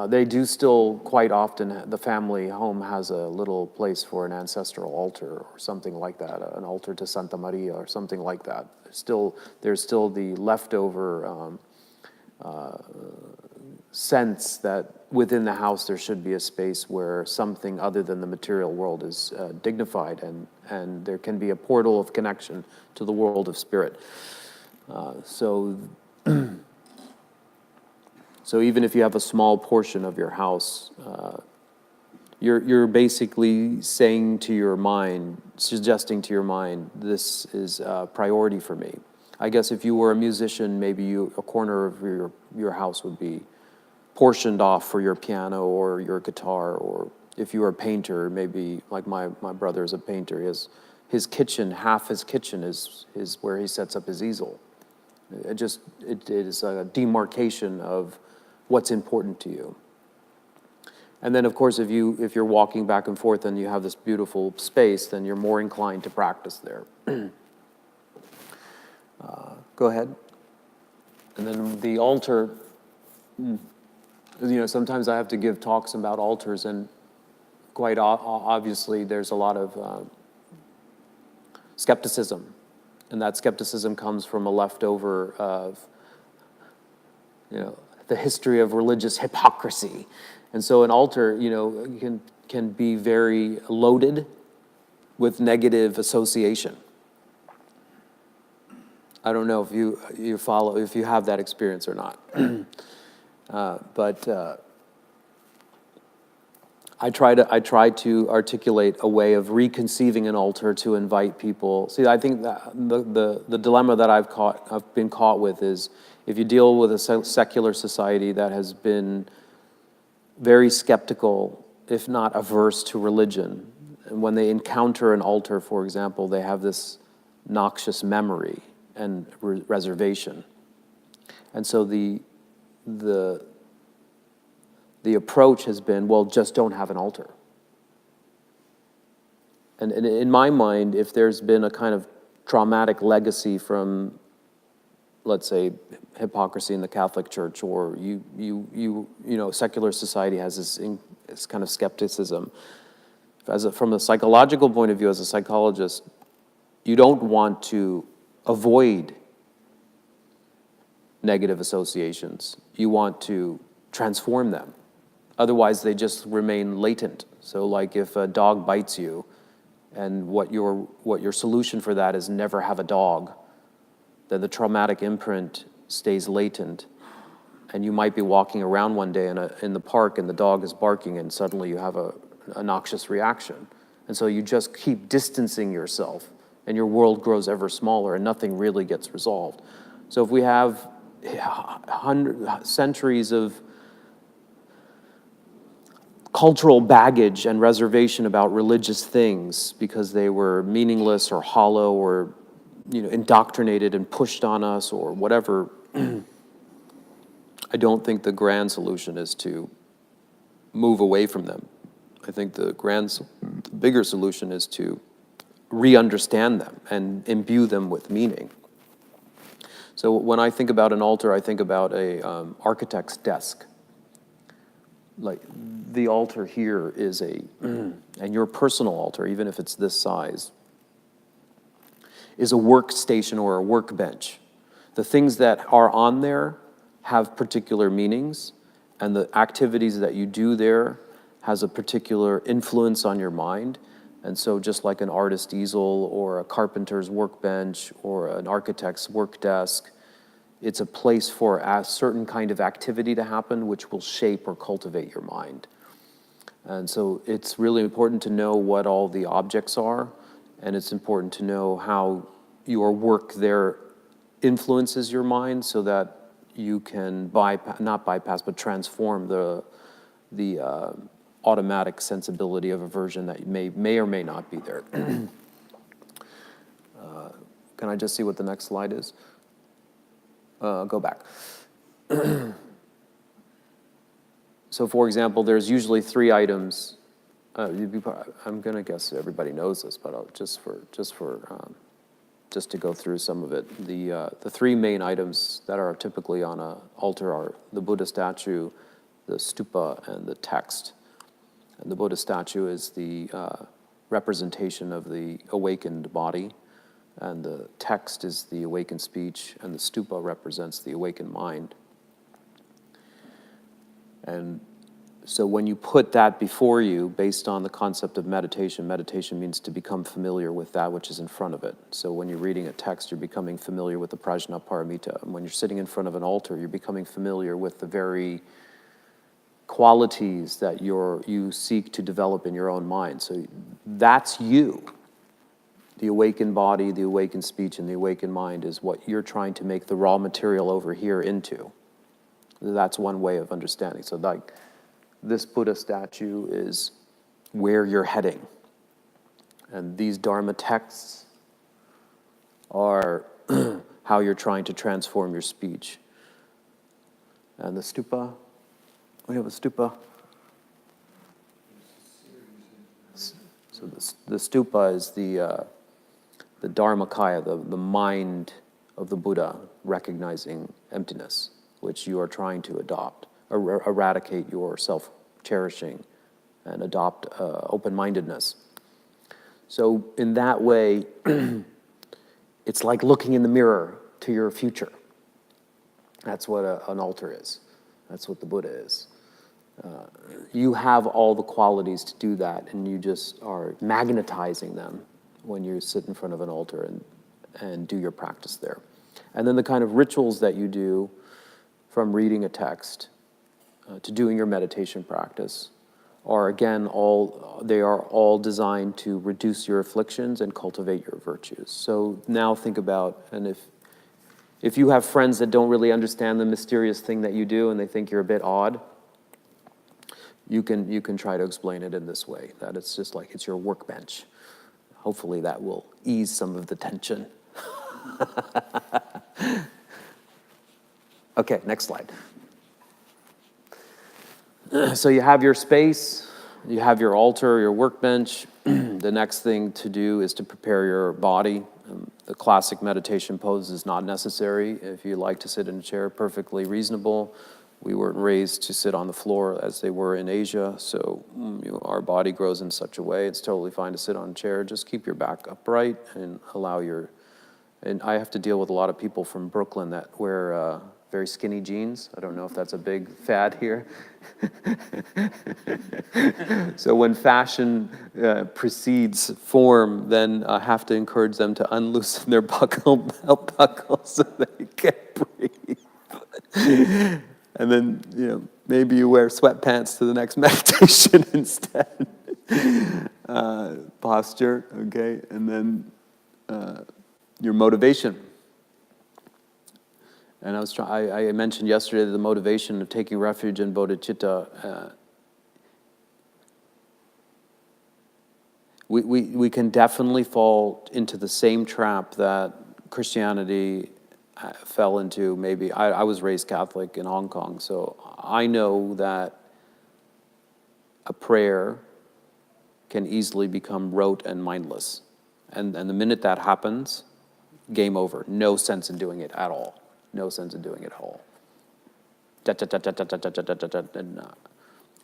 They do still quite often, the family home has a little place for an ancestral altar or something like that, an altar to Santa Maria or something like that. There's still the leftover sense that within the house there should be a space where something other than the material world is dignified, and there can be a portal of connection to the world of spirit. So even if you have a small portion of your house, you're basically saying to your mind, suggesting to your mind, this is a priority for me. I guess if you were a musician, maybe a corner of your house would be portioned off for your piano or your guitar, or if you were a painter, maybe like my brother is a painter, his kitchen, half his kitchen is where he sets up his easel. It is a demarcation of what's important to you. And then, of course, if you're walking back and forth and you have this beautiful space, then you're more inclined to practice there. Go ahead. And then the altar, sometimes I have to give talks about altars, and quite obviously there's a lot of skepticism. And that skepticism comes from a leftover of, the history of religious hypocrisy. And so an altar, can be very loaded with negative association. I don't know if you follow, if you have that experience or not. But I try to articulate a way of reconceiving an altar to invite people. See, I think that the dilemma that I've been caught with is, if you deal with a secular society that has been very skeptical, if not averse to religion, and when they encounter an altar, for example, they have this noxious memory and reservation. And so the approach has been, well, just don't have an altar. And in my mind, if there's been a kind of traumatic legacy from, let's say, hypocrisy in the Catholic Church, or secular society has this kind of skepticism. From a psychological point of view, as a psychologist, you don't want to avoid negative associations. You want to transform them. Otherwise, they just remain latent. So like if a dog bites you, and what your solution for that is never have a dog, then the traumatic imprint stays latent. And you might be walking around one day in the park and the dog is barking, and suddenly you have a noxious reaction. And so you just keep distancing yourself, and your world grows ever smaller, and nothing really gets resolved. So if we have centuries of cultural baggage and reservation about religious things because they were meaningless or hollow or indoctrinated and pushed on us or whatever, I don't think the grand solution is to move away from them. I think the bigger solution is to re-understand them and imbue them with meaning. So when I think about an altar, I think about a architect's desk. Like the altar here is and your personal altar, even if it's this size, is a workstation or a workbench. The things that are on there have particular meanings, and the activities that you do there has a particular influence on your mind. And so just like an artist's easel or a carpenter's workbench or an architect's work desk, it's a place for a certain kind of activity to happen which will shape or cultivate your mind. And so it's really important to know what all the objects are, and it's important to know how your work there influences your mind so that you can not bypass, but transform the automatic sensibility of aversion that may or may not be there. Can I just see what the next slide is? Go back. So, for example, there's usually 3 items. I'm going to guess everybody knows this, but just to go through some of it, the 3 main items that are typically on an altar are the Buddha statue, the stupa and the text. And the Buddha statue is the representation of the awakened body, and the text is the awakened speech, and the stupa represents the awakened mind. And so when you put that before you, based on the concept of meditation, meditation means to become familiar with that which is in front of it. So when you're reading a text, you're becoming familiar with the prajnaparamita. And when you're sitting in front of an altar, you're becoming familiar with the very qualities that you seek to develop in your own mind. So that's you. The awakened body, the awakened speech, and the awakened mind is what you're trying to make the raw material over here into. That's one way of understanding. So like, this Buddha statue is where you're heading. And these Dharma texts are how you're trying to transform your speech. And the stupa, we have a stupa. So the stupa is the Dharmakaya, the mind of the Buddha, recognizing emptiness, which you are trying to adopt. Eradicate your self-cherishing and adopt open-mindedness. So in that way, it's like looking in the mirror to your future. That's what an altar is. That's what the Buddha is. You have all the qualities to do that, and you just are magnetizing them when you sit in front of an altar and do your practice there. And then the kind of rituals that you do, from reading a text to doing your meditation practice, are again they are all designed to reduce your afflictions and cultivate your virtues. So now think about, and if you have friends that don't really understand the mysterious thing that you do and they think you're a bit odd, you can try to explain it in this way, that it's just like it's your workbench. Hopefully that will ease some of the tension. Okay, next slide. So you have your space, you have your altar, your workbench. The next thing to do is to prepare your body. The classic meditation pose is not necessary. If you like to sit in a chair, perfectly reasonable. We weren't raised to sit on the floor as they were in Asia, so our body grows in such a way. It's totally fine to sit on a chair. Just keep your back upright and allow your... And I have to deal with a lot of people from Brooklyn that wear very skinny jeans. I don't know if that's a big fad here. So when fashion precedes form, then I have to encourage them to unloosen their belt buckles so they can breathe. And then, maybe you wear sweatpants to the next meditation instead. Posture, okay, and then your motivation. And I mentioned yesterday the motivation of taking refuge in bodhicitta. We can definitely fall into the same trap that Christianity fell into. Maybe I was raised Catholic in Hong Kong, so I know that a prayer can easily become rote and mindless. And the minute that happens, game over. No sense in doing it at all. No sense in doing it at all.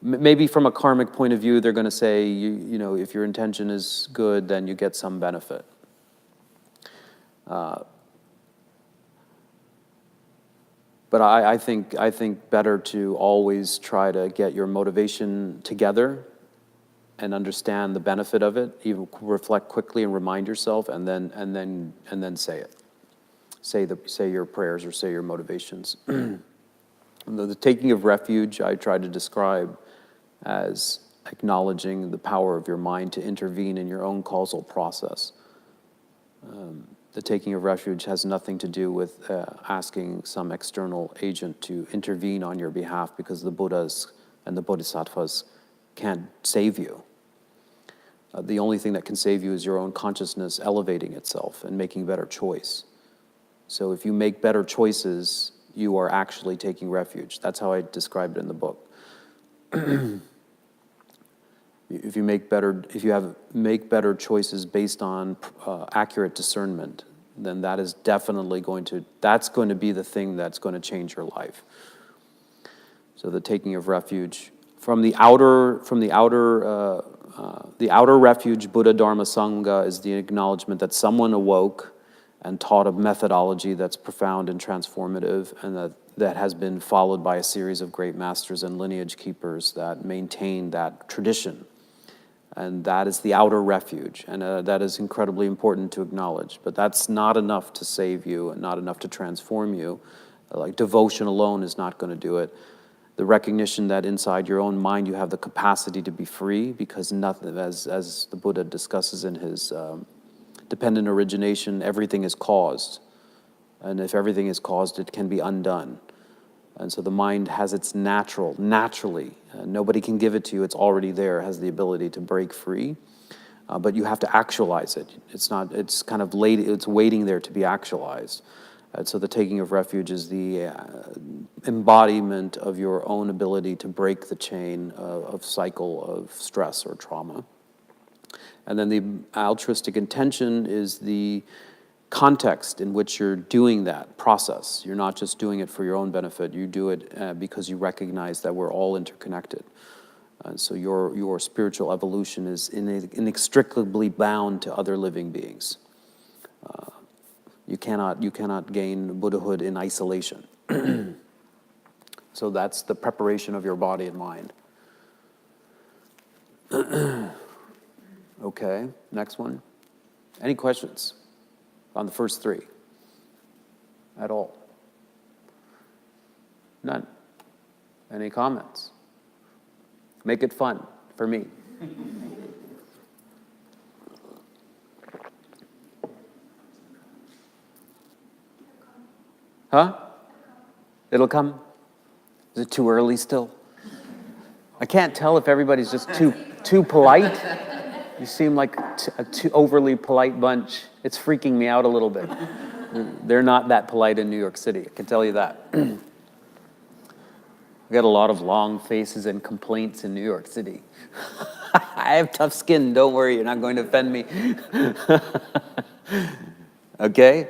Maybe from a karmic point of view, they're going to say, if your intention is good, then you get some benefit. But I think better to always try to get your motivation together and understand the benefit of it. You reflect quickly and remind yourself, and then say it. Say your prayers or say your motivations. The taking of refuge, I try to describe as acknowledging the power of your mind to intervene in your own causal process. The taking of refuge has nothing to do with asking some external agent to intervene on your behalf, because the Buddhas and the Bodhisattvas can't save you. The only thing that can save you is your own consciousness elevating itself and making better choice. So if you make better choices, you are actually taking refuge. That's how I described it in the book. If you make better choices based on accurate discernment, then that is definitely going to be the thing that's going to change your life. So the taking of refuge from the outer refuge, Buddha, Dharma, Sangha, is the acknowledgement that someone awoke and taught a methodology that's profound and transformative, and that has been followed by a series of great masters and lineage keepers that maintain that tradition. And that is the outer refuge, and that is incredibly important to acknowledge. But that's not enough to save you and not enough to transform you. Like devotion alone is not going to do it. The recognition that inside your own mind you have the capacity to be free, because nothing, as the Buddha discusses in his dependent origination, everything is caused. And if everything is caused, it can be undone. And so the mind has its naturally, nobody can give it to you, it's already there, has the ability to break free. But you have to actualize it. It's kind of late, it's waiting there to be actualized. And so the taking of refuge is the embodiment of your own ability to break the chain of cycle of stress or trauma. And then the altruistic intention is the context in which you're doing that process. You're not just doing it for your own benefit, you do it because you recognize that we're all interconnected. And so your spiritual evolution is inextricably bound to other living beings. You cannot gain Buddhahood in isolation. So that's the preparation of your body and mind. Okay, next one. Any questions on the first three at all? None. Any comments? Make it fun for me. Huh? It'll come? Is it too early still? I can't tell if everybody's just too polite. You seem like a too overly polite bunch. It's freaking me out a little bit. They're not that polite in New York City, I can tell you that. We got a lot of long faces and complaints in New York City. I have tough skin, don't worry, you're not going to offend me. Okay?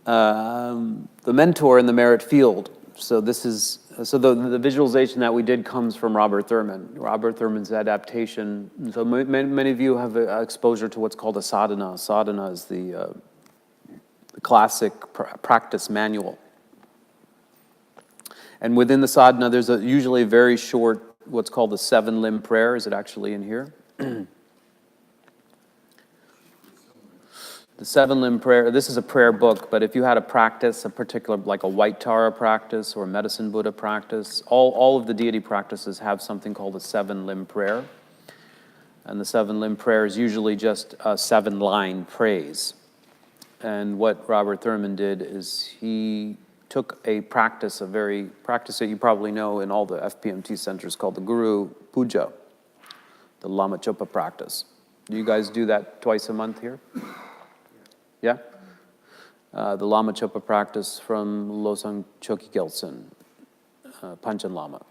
The mentor in the merit field. So this is the visualization that we did comes from Robert Thurman. Robert Thurman's adaptation. So many of you have exposure to what's called a sadhana. Sadhana is the classic practice manual. And within the sadhana, there's usually a very short, what's called the 7-limb prayer. Is it actually in here? The 7-limb prayer, this is a prayer book, but if you had a practice, a particular, like a White Tara practice or a Medicine Buddha practice, all of the deity practices have something called a 7-limb prayer. And the 7-limb prayer is usually just a 7-line praise. And what Robert Thurman did is he took a practice that you probably know in all the FPMT centers called the Guru Puja, the Lama Chopa practice. Do you guys do that twice a month here? Yeah? The Lama Chopa practice from Losang Choki Gyaltsen, Panchen Lama.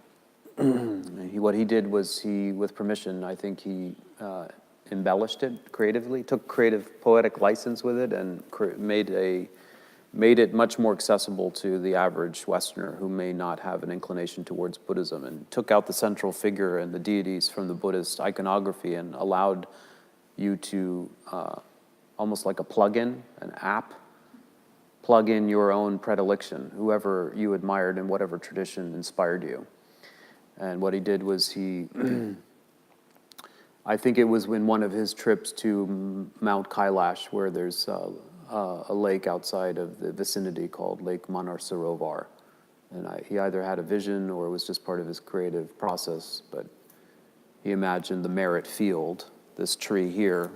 What he did was with permission, I think he embellished it creatively, took creative poetic license with it, and made it much more accessible to the average Westerner who may not have an inclination towards Buddhism, and took out the central figure and the deities from the Buddhist iconography and allowed you to almost like a plug-in, an app, plug in your own predilection, whoever you admired and whatever tradition inspired you. And what he did was I think it was in one of his trips to Mount Kailash, where there's a lake outside of the vicinity called Lake Manar Sarovar. And he either had a vision or it was just part of his creative process, but he imagined the merit field, this tree here,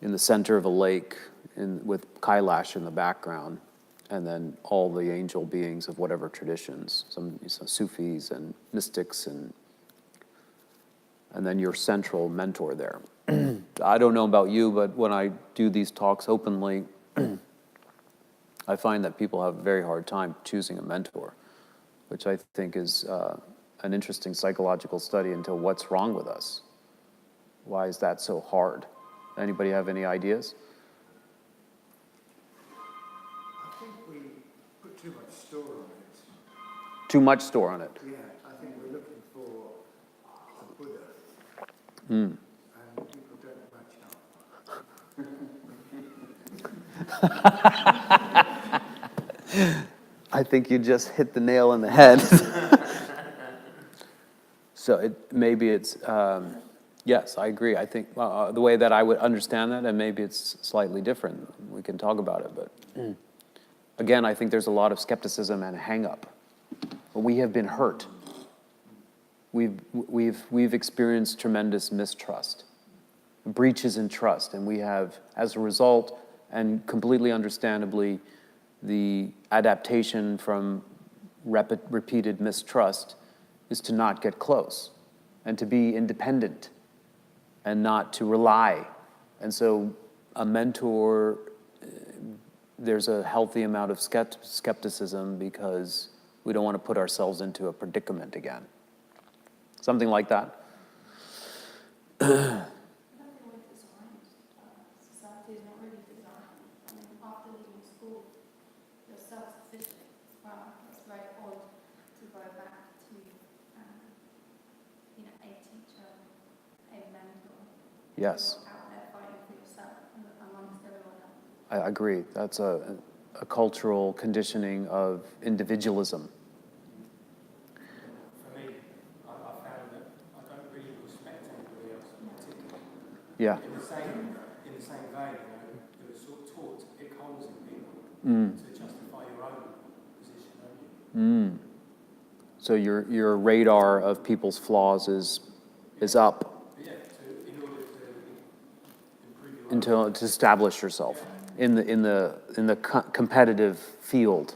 in the center of a lake with Kailash in the background, and then all the angel beings of whatever traditions, some Sufis and mystics, and then your central mentor there. I don't know about you, but when I do these talks openly, I find that people have a very hard time choosing a mentor, which I think is an interesting psychological study into what's wrong with us. Why is that so hard? Anybody have any ideas? I think we put too much store on it. Too much store on it. Yeah, I think we're looking for a Buddha, Mm. and people don't match up. I think you just hit the nail on the head. So maybe it's, yes, I agree. I think the way that I would understand that, and maybe it's slightly different. We can talk about it, but again, I think there's a lot of skepticism and hang-up. We have been hurt. We've experienced tremendous mistrust, breaches in trust, and we have, as a result, and completely understandably, the adaptation from repeated mistrust is to not get close and to be independent and not to rely. And so a mentor, there's a healthy amount of skepticism because we don't want to put ourselves into a predicament again. Something like that. Society is not really designed. I mean, after leaving school, you're self-sufficient. Wow, it's very odd to go back to, a teacher, a mentor. Yes. You're out there fighting for yourself amongst everyone else. I agree. That's a cultural conditioning of individualism. For me, I found that I don't really respect anybody else particularly. Yeah. In the same vein, you were sort of taught to pick holes in people to justify your own position, don't you? So your radar of people's flaws is up Yeah, in order to improve your own. to establish yourself in the competitive field.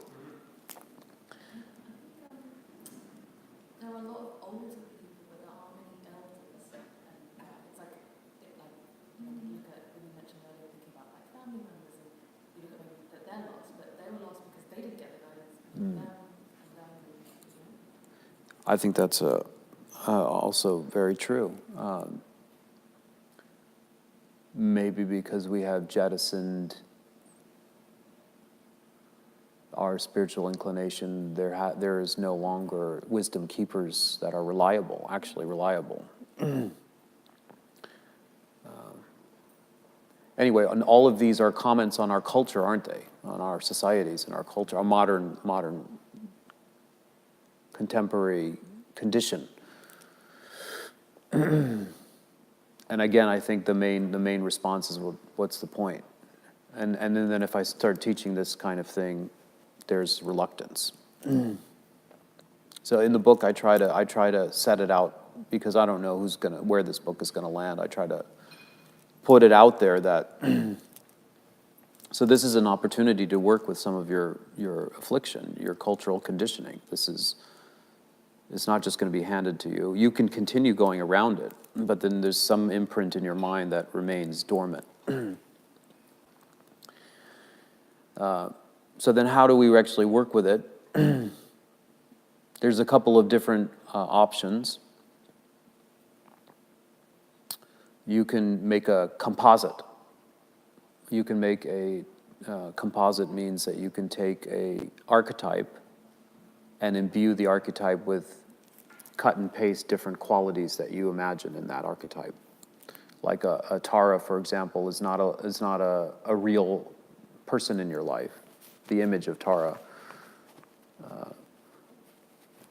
There are a lot of older people, but there aren't many elders. And it's like when you look at, when you mentioned earlier, thinking about like family members, and you look at maybe that they're lost, but they were lost because they didn't get the guidance from them. I think that's also very true. Maybe because we have jettisoned our spiritual inclination, there is no longer wisdom keepers that are reliable, actually reliable. Anyway, and all of these are comments on our culture, aren't they? On our societies and our culture, our modern contemporary condition. And again, I think the main response is, well, what's the point? And then if I start teaching this kind of thing, there's reluctance. So in the book, I try to set it out because I don't know where this book is gonna land. I try to put it out there that. So this is an opportunity to work with some of your affliction, your cultural conditioning. It's not just going to be handed to you. You can continue going around it, but then there's some imprint in your mind that remains dormant. So then how do we actually work with it? There's a couple of different options. You can make a composite. You can make a composite means that you can take a archetype and imbue the archetype with cut and paste different qualities that you imagine in that archetype. Like a Tara, for example, is not a real person in your life, the image of Tara.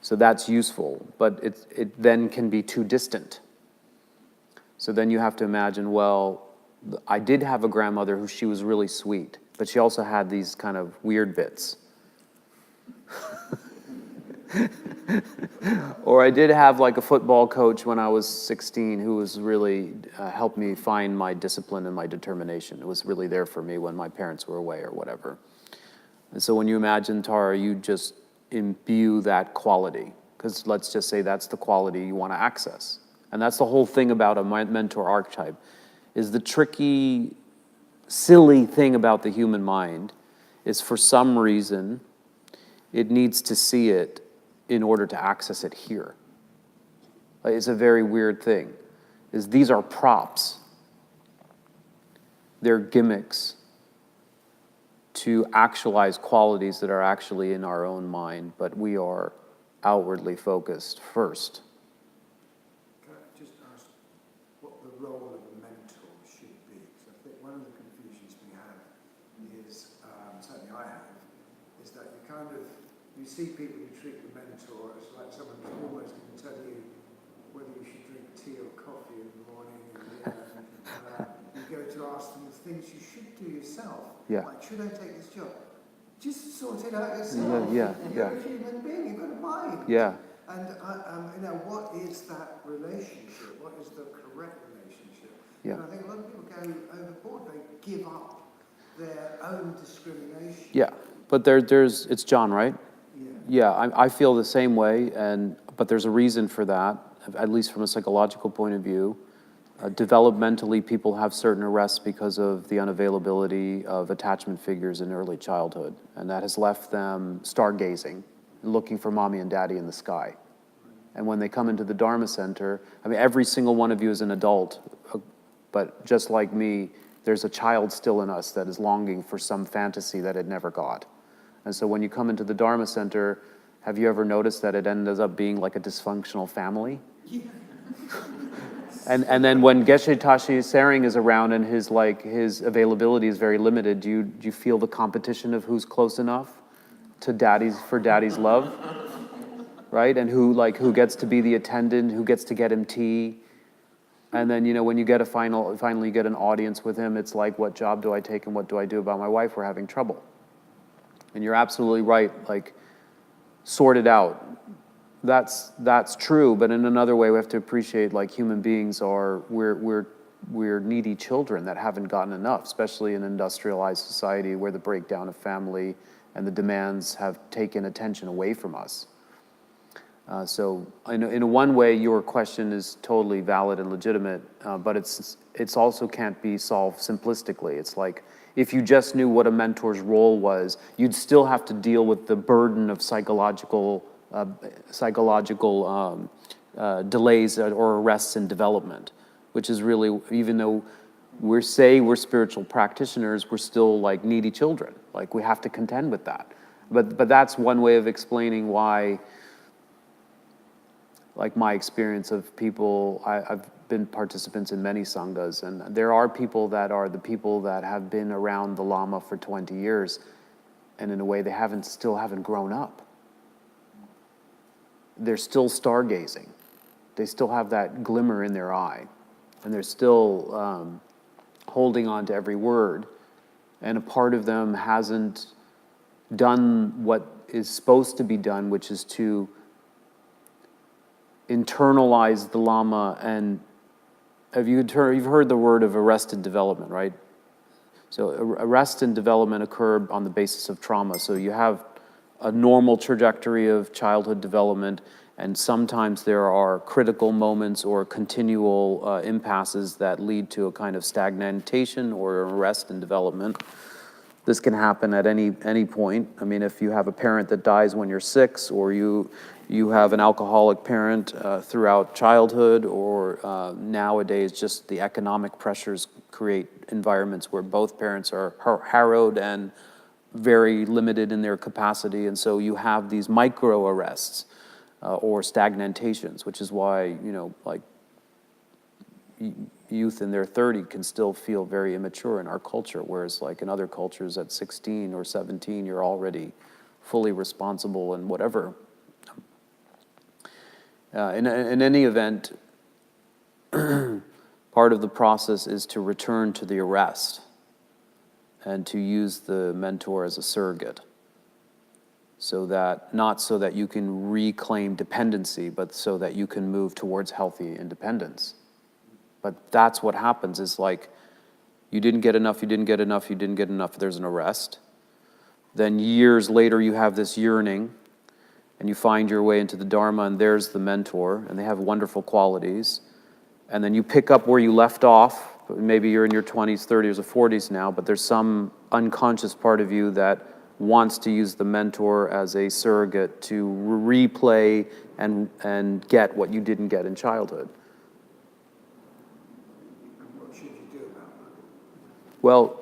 So that's useful, but it then can be too distant. So then you have to imagine, well, I did have a grandmother who she was really sweet, but she also had these kind of weird bits. Or I did have like a football coach when I was 16 who was really helped me find my discipline and my determination. It was really there for me when my parents were away or whatever. And so when you imagine Tara, you just imbue that quality, because let's just say that's the quality you want to access. And that's the whole thing about a mentor archetype, is the tricky, silly thing about the human mind is for some reason it needs to see it in order to access it here. It's a very weird thing. These are props. They're gimmicks to actualize qualities that are actually in our own mind, but we are outwardly focused first. Can I just ask what the role of a mentor should be? Because I think one of the confusions we have is, certainly I have, is that you see people who treat the mentor as like someone who's almost going to tell you whether you should drink tea or coffee in the morning, and you go to ask them the things you should do yourself. Yeah. Like, should I take this job? Just sort it out yourself. Yeah. You're a human being, you've got a mind. Yeah. And what is that relationship? What is the correct relationship? Yeah. And I think a lot of people go overboard. They give up their own discrimination. Yeah. But it's John, right? Yeah. Yeah, I feel the same way, but there's a reason for that, at least from a psychological point of view. Developmentally, people have certain arrests because of the unavailability of attachment figures in early childhood, and that has left them stargazing, looking for mommy and daddy in the sky. And when they come into the Dharma Center, I mean, every single one of you is an adult, but just like me, there's a child still in us that is longing for some fantasy that it never got. And so when you come into the Dharma Center, have you ever noticed that it ends up being like a dysfunctional family? Yeah. And then when Geshe Tashi Sering is around and his availability is very limited, do you feel the competition of who's close enough to daddy's love? Right? And who gets to be the attendant, who gets to get him tea? And then, when you get finally you get an audience with him, it's like, what job do I take and what do I do about my wife? We're having trouble. And you're absolutely right, sort it out. That's true, but in another way, we have to appreciate, human beings we're needy children that haven't gotten enough, especially in an industrialized society where the breakdown of family and the demands have taken attention away from us. So in one way, your question is totally valid and legitimate, but it's also can't be solved simplistically. It's like, if you just knew what a mentor's role was, you'd still have to deal with the burden of psychological delays or arrests in development, which is really, even though we're spiritual practitioners, we're still like needy children. Like, we have to contend with that. But that's one way of explaining why, like, my experience of people, I've been participants in many sanghas, and there are people that are the people that have been around the Lama for 20 years, and in a way they still haven't grown up. They're still stargazing. They still have that glimmer in their eye, and they're still holding on to every word, and a part of them hasn't done what is supposed to be done, which is to internalize the Lama. And you've heard the word of arrested development, right? So arrest and development occur on the basis of trauma. So you have a normal trajectory of childhood development, and sometimes there are critical moments or continual impasses that lead to a kind of stagnation or arrest in development. This can happen at any point. I mean, if you have a parent that dies when you're 6, or you have an alcoholic parent throughout childhood, or nowadays just the economic pressures create environments where both parents are harrowed and very limited in their capacity, and so you have these micro arrests or stagnantations, which is why, youth in their 30 can still feel very immature in our culture, whereas like in other cultures at 16 or 17, you're already fully responsible and whatever. In any event, part of the process is to return to the arrest and to use the mentor as a surrogate, not so that you can reclaim dependency, but so that you can move towards healthy independence. But that's what happens, is like, you didn't get enough, there's an arrest. Then years later, you have this yearning, and you find your way into the Dharma, and there's the mentor, and they have wonderful qualities. And then you pick up where you left off. Maybe you're in your 20s, 30s, or 40s now, but there's some unconscious part of you that wants to use the mentor as a surrogate to replay and get what you didn't get in childhood. What should you do about that? Well,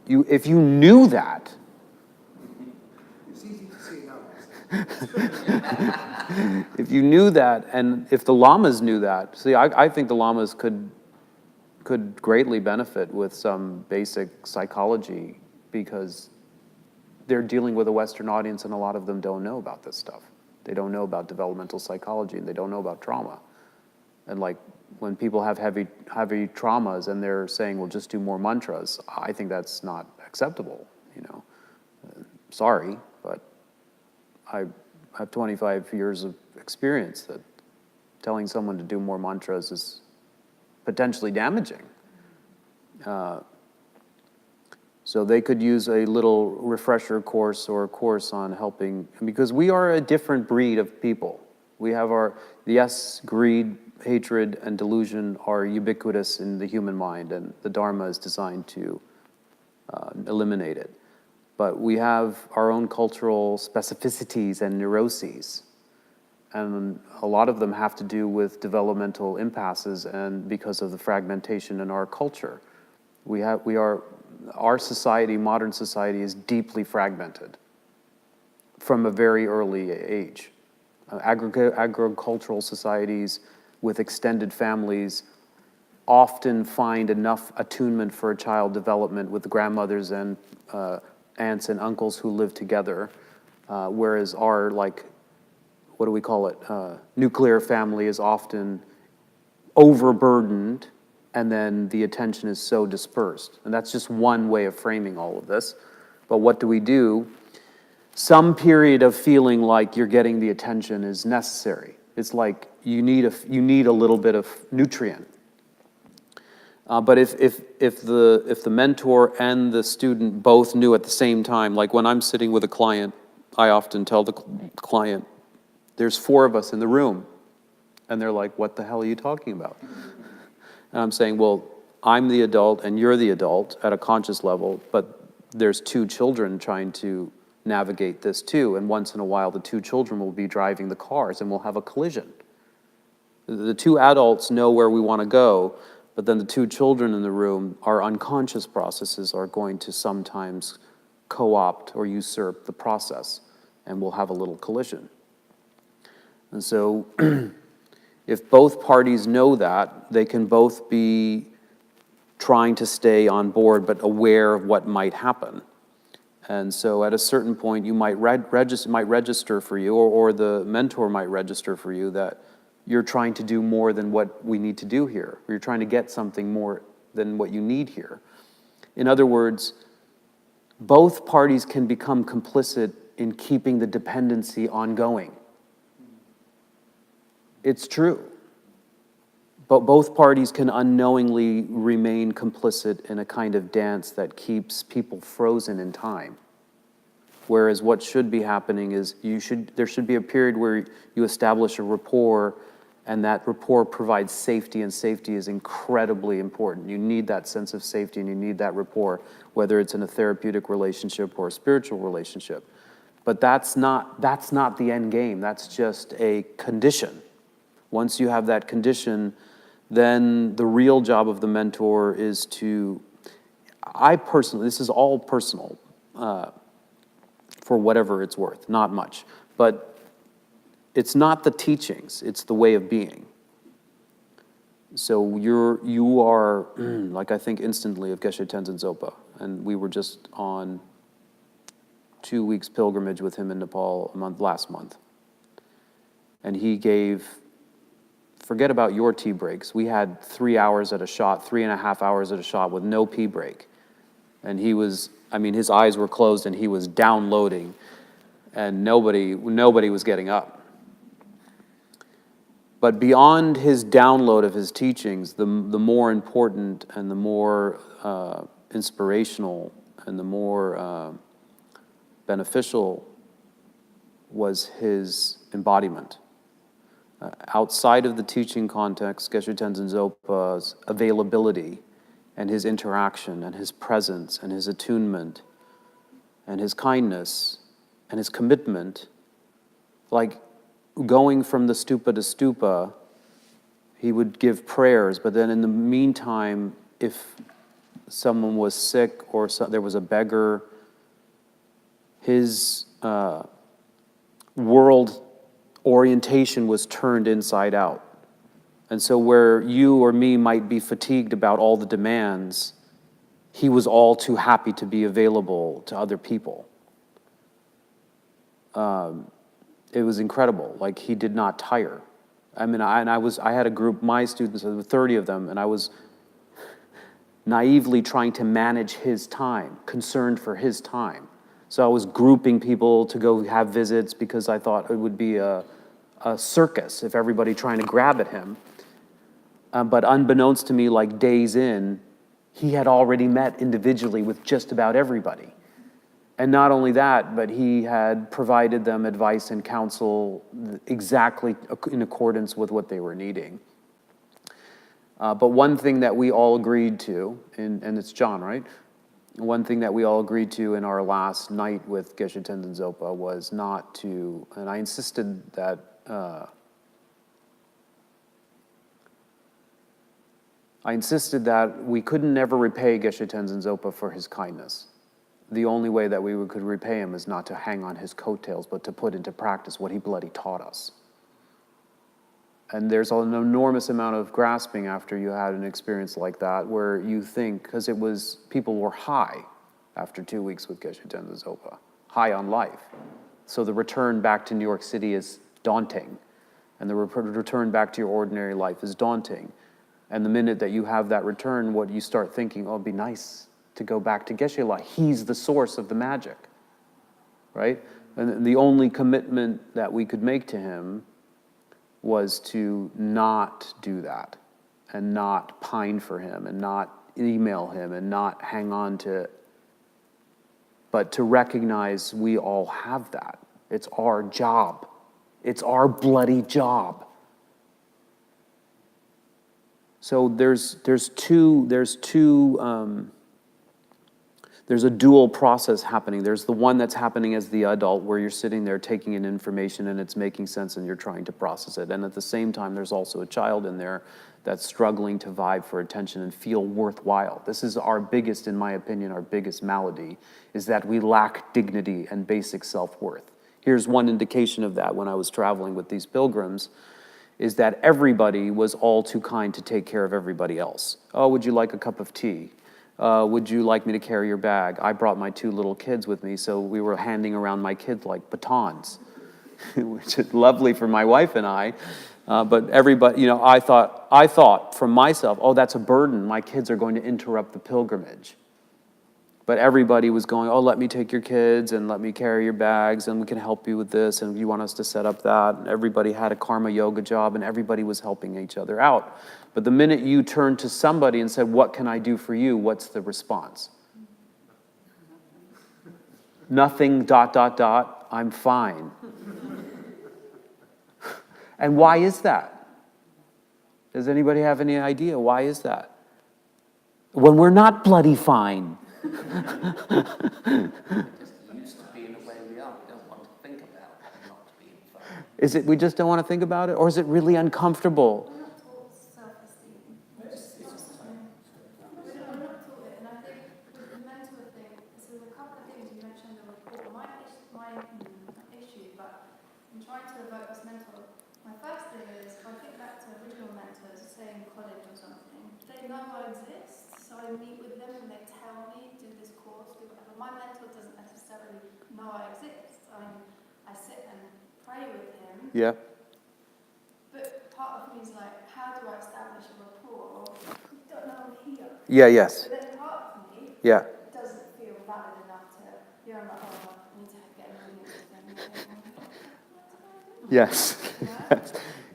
if you knew that, it's easy to see now. If you knew that, and if the lamas knew that, see, I think the lamas could greatly benefit with some basic psychology, because they're dealing with a Western audience and a lot of them don't know about this stuff. They don't know about developmental psychology and they don't know about trauma. And like when people have heavy traumas and they're saying, well, just do more mantras, I think that's not acceptable, you know. Sorry, but I have 25 years of experience that telling someone to do more mantras is potentially damaging. So they could use a little refresher course or a course on helping, because we are a different breed of people. We have yes, greed, hatred, and delusion are ubiquitous in the human mind, and the Dharma is designed to eliminate it. But we have our own cultural specificities and neuroses. And a lot of them have to do with developmental impasses and because of the fragmentation in our culture. Our society, modern society, is deeply fragmented from a very early age. Agricultural societies with extended families often find enough attunement for a child development with grandmothers and aunts and uncles who live together, whereas our, like, what do we call it, nuclear family is often overburdened, and then the attention is so dispersed. And that's just one way of framing all of this. But what do? Some period of feeling like you're getting the attention is necessary. It's like you need a little bit of nutrient. But if the mentor and the student both knew at the same time, like when I'm sitting with a client, I often tell the client, there's 4 of us in the room. And they're like, what the hell are you talking about? And I'm saying, well, I'm the adult and you're the adult at a conscious level, but there's 2 children trying to navigate this too. And once in a while, the 2 children will be driving the cars and we'll have a collision. The 2 adults know where we want to go, but then the 2 children in the room, our unconscious processes are going to sometimes co-opt or usurp the process, and we'll have a little collision. And so if both parties know that, they can both be trying to stay on board but aware of what might happen. And so at a certain point, you might register for you, or the mentor might register for you that you're trying to do more than what we need to do here. Or you're trying to get something more than what you need here. In other words, both parties can become complicit in keeping the dependency ongoing. It's true. But both parties can unknowingly remain complicit in a kind of dance that keeps people frozen in time. Whereas what should be happening is there should be a period where you establish a rapport, and that rapport provides safety, and safety is incredibly important. You need that sense of safety and you need that rapport, whether it's in a therapeutic relationship or a spiritual relationship. But that's not the end game. That's just a condition. Once you have that condition, then the real job of the mentor is to, this is all personal, for whatever it's worth, not much. But it's not the teachings, it's the way of being. So you are, like I think instantly of Geshe Tenzin Zopa, and we were just on 2 weeks pilgrimage with him in Nepal last month. And he gave, forget about your tea breaks. We had 3 hours at a shot, 3.5 hours at a shot with no pee break. And he was, his eyes were closed and he was downloading, and nobody was getting up. But beyond his download of his teachings, the more important and the more inspirational and the more beneficial was his embodiment. Outside of the teaching context, Geshe Tenzin Zopa's availability and his interaction and his presence and his attunement and his kindness and his commitment, like going from the stupa to stupa, he would give prayers, but then in the meantime, if someone was sick or there was a beggar, his world orientation was turned inside out. And so where you or me might be fatigued about all the demands, he was all too happy to be available to other people. It was incredible. Like, he did not tire. I mean, I had a group, my students, there were 30 of them, and I was naively trying to manage his time, concerned for his time. So I was grouping people to go have visits because I thought it would be a circus if everybody trying to grab at him. But unbeknownst to me, like days in, he had already met individually with just about everybody. And not only that, but he had provided them advice and counsel exactly in accordance with what they were needing. But one thing that we all agreed to, and it's John, right? One thing that we all agreed to in our last night with Geshe Tenzin Zopa was not to, and I insisted that we couldn't never repay Geshe Tenzin Zopa for his kindness. The only way that we could repay him is not to hang on his coattails, but to put into practice what he bloody taught us. And there's an enormous amount of grasping after you had an experience like that, where you think, because people were high after 2 weeks with Geshe Tenzin Zopa, high on life. So the return back to New York City is daunting, and the return back to your ordinary life is daunting. And the minute that you have that return, what you start thinking, oh, it'd be nice to go back to Geshe-la. He's the source of the magic, right? And the only commitment that we could make to him was to not do that, and not pine for him, and not email him, and not hang on to, but to recognize we all have that. It's our job. It's our bloody job. So there's a dual process happening. There's the one that's happening as the adult, where you're sitting there taking in information and it's making sense and you're trying to process it. And at the same time, there's also a child in there that's struggling to vibe for attention and feel worthwhile. This is our biggest, in my opinion, our biggest malady, is that we lack dignity and basic self-worth. Here's one indication of that when I was traveling with these pilgrims, is that everybody was all too kind to take care of everybody else. Oh, would you like a cup of tea? Would you like me to carry your bag? I brought my 2 little kids with me, so we were handing around my kids like batons, which is lovely for my wife and I. But everybody, I thought from myself, oh, that's a burden. My kids are going to interrupt the pilgrimage. But everybody was going, oh, let me take your kids and let me carry your bags and we can help you with this and you want us to set up that. And everybody had a karma yoga job and everybody was helping each other out. But the minute you turned to somebody and said, what can I do for you? What's the response? Nothing, ... I'm fine. And why is that? Does anybody have any idea? Why is that? When we're not bloody fine. Just used to being the way we are. We don't want to think about not being fine. Is it we just don't want to think about it? Or is it really uncomfortable? We're not taught self-esteem. We're not taught it, and I think with the mentor thing, so there's a couple of things you mentioned in the report. My issue, but I'm trying to evoke this mentor. My first thing is, if I think back to original mentors, say in college or something, they know I exist, so I meet with them and they tell me, do this course, do whatever. My mentor doesn't necessarily know I exist. I sit and pray with him. Yeah. But part of me is like, how do I establish a rapport? You don't know I'm here. Yeah, yes. But then part of me doesn't feel valid enough to, I'm like, oh, I need to get an audience with them. Yes.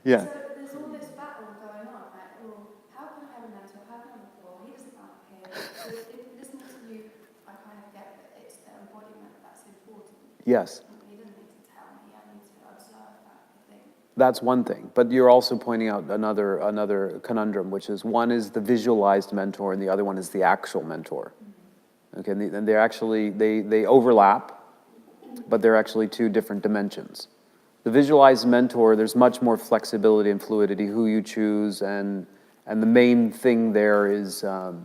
Yeah. So there's all this battle going on, like, well, how can I have a mentor? How can I have a rapport? He doesn't know I'm here. So listening to you, I kind of get that it's the embodiment that's important. Yes. He doesn't need to tell me, I need to observe that, I think. That's one thing. But you're also pointing out another conundrum, which is one is the visualized mentor and the other one is the actual mentor. Okay, and they're actually, they overlap, but they're actually 2 different dimensions. The visualized mentor, there's much more flexibility and fluidity, who you choose, and the main thing there is the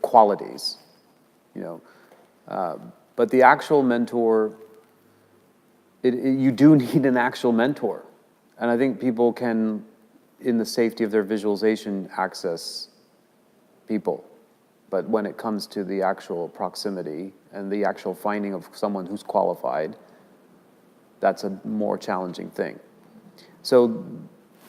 qualities, But the actual mentor you do need an actual mentor. And I think people can, in the safety of their visualization, access people. But when it comes to the actual proximity and the actual finding of someone who's qualified, that's a more challenging thing. So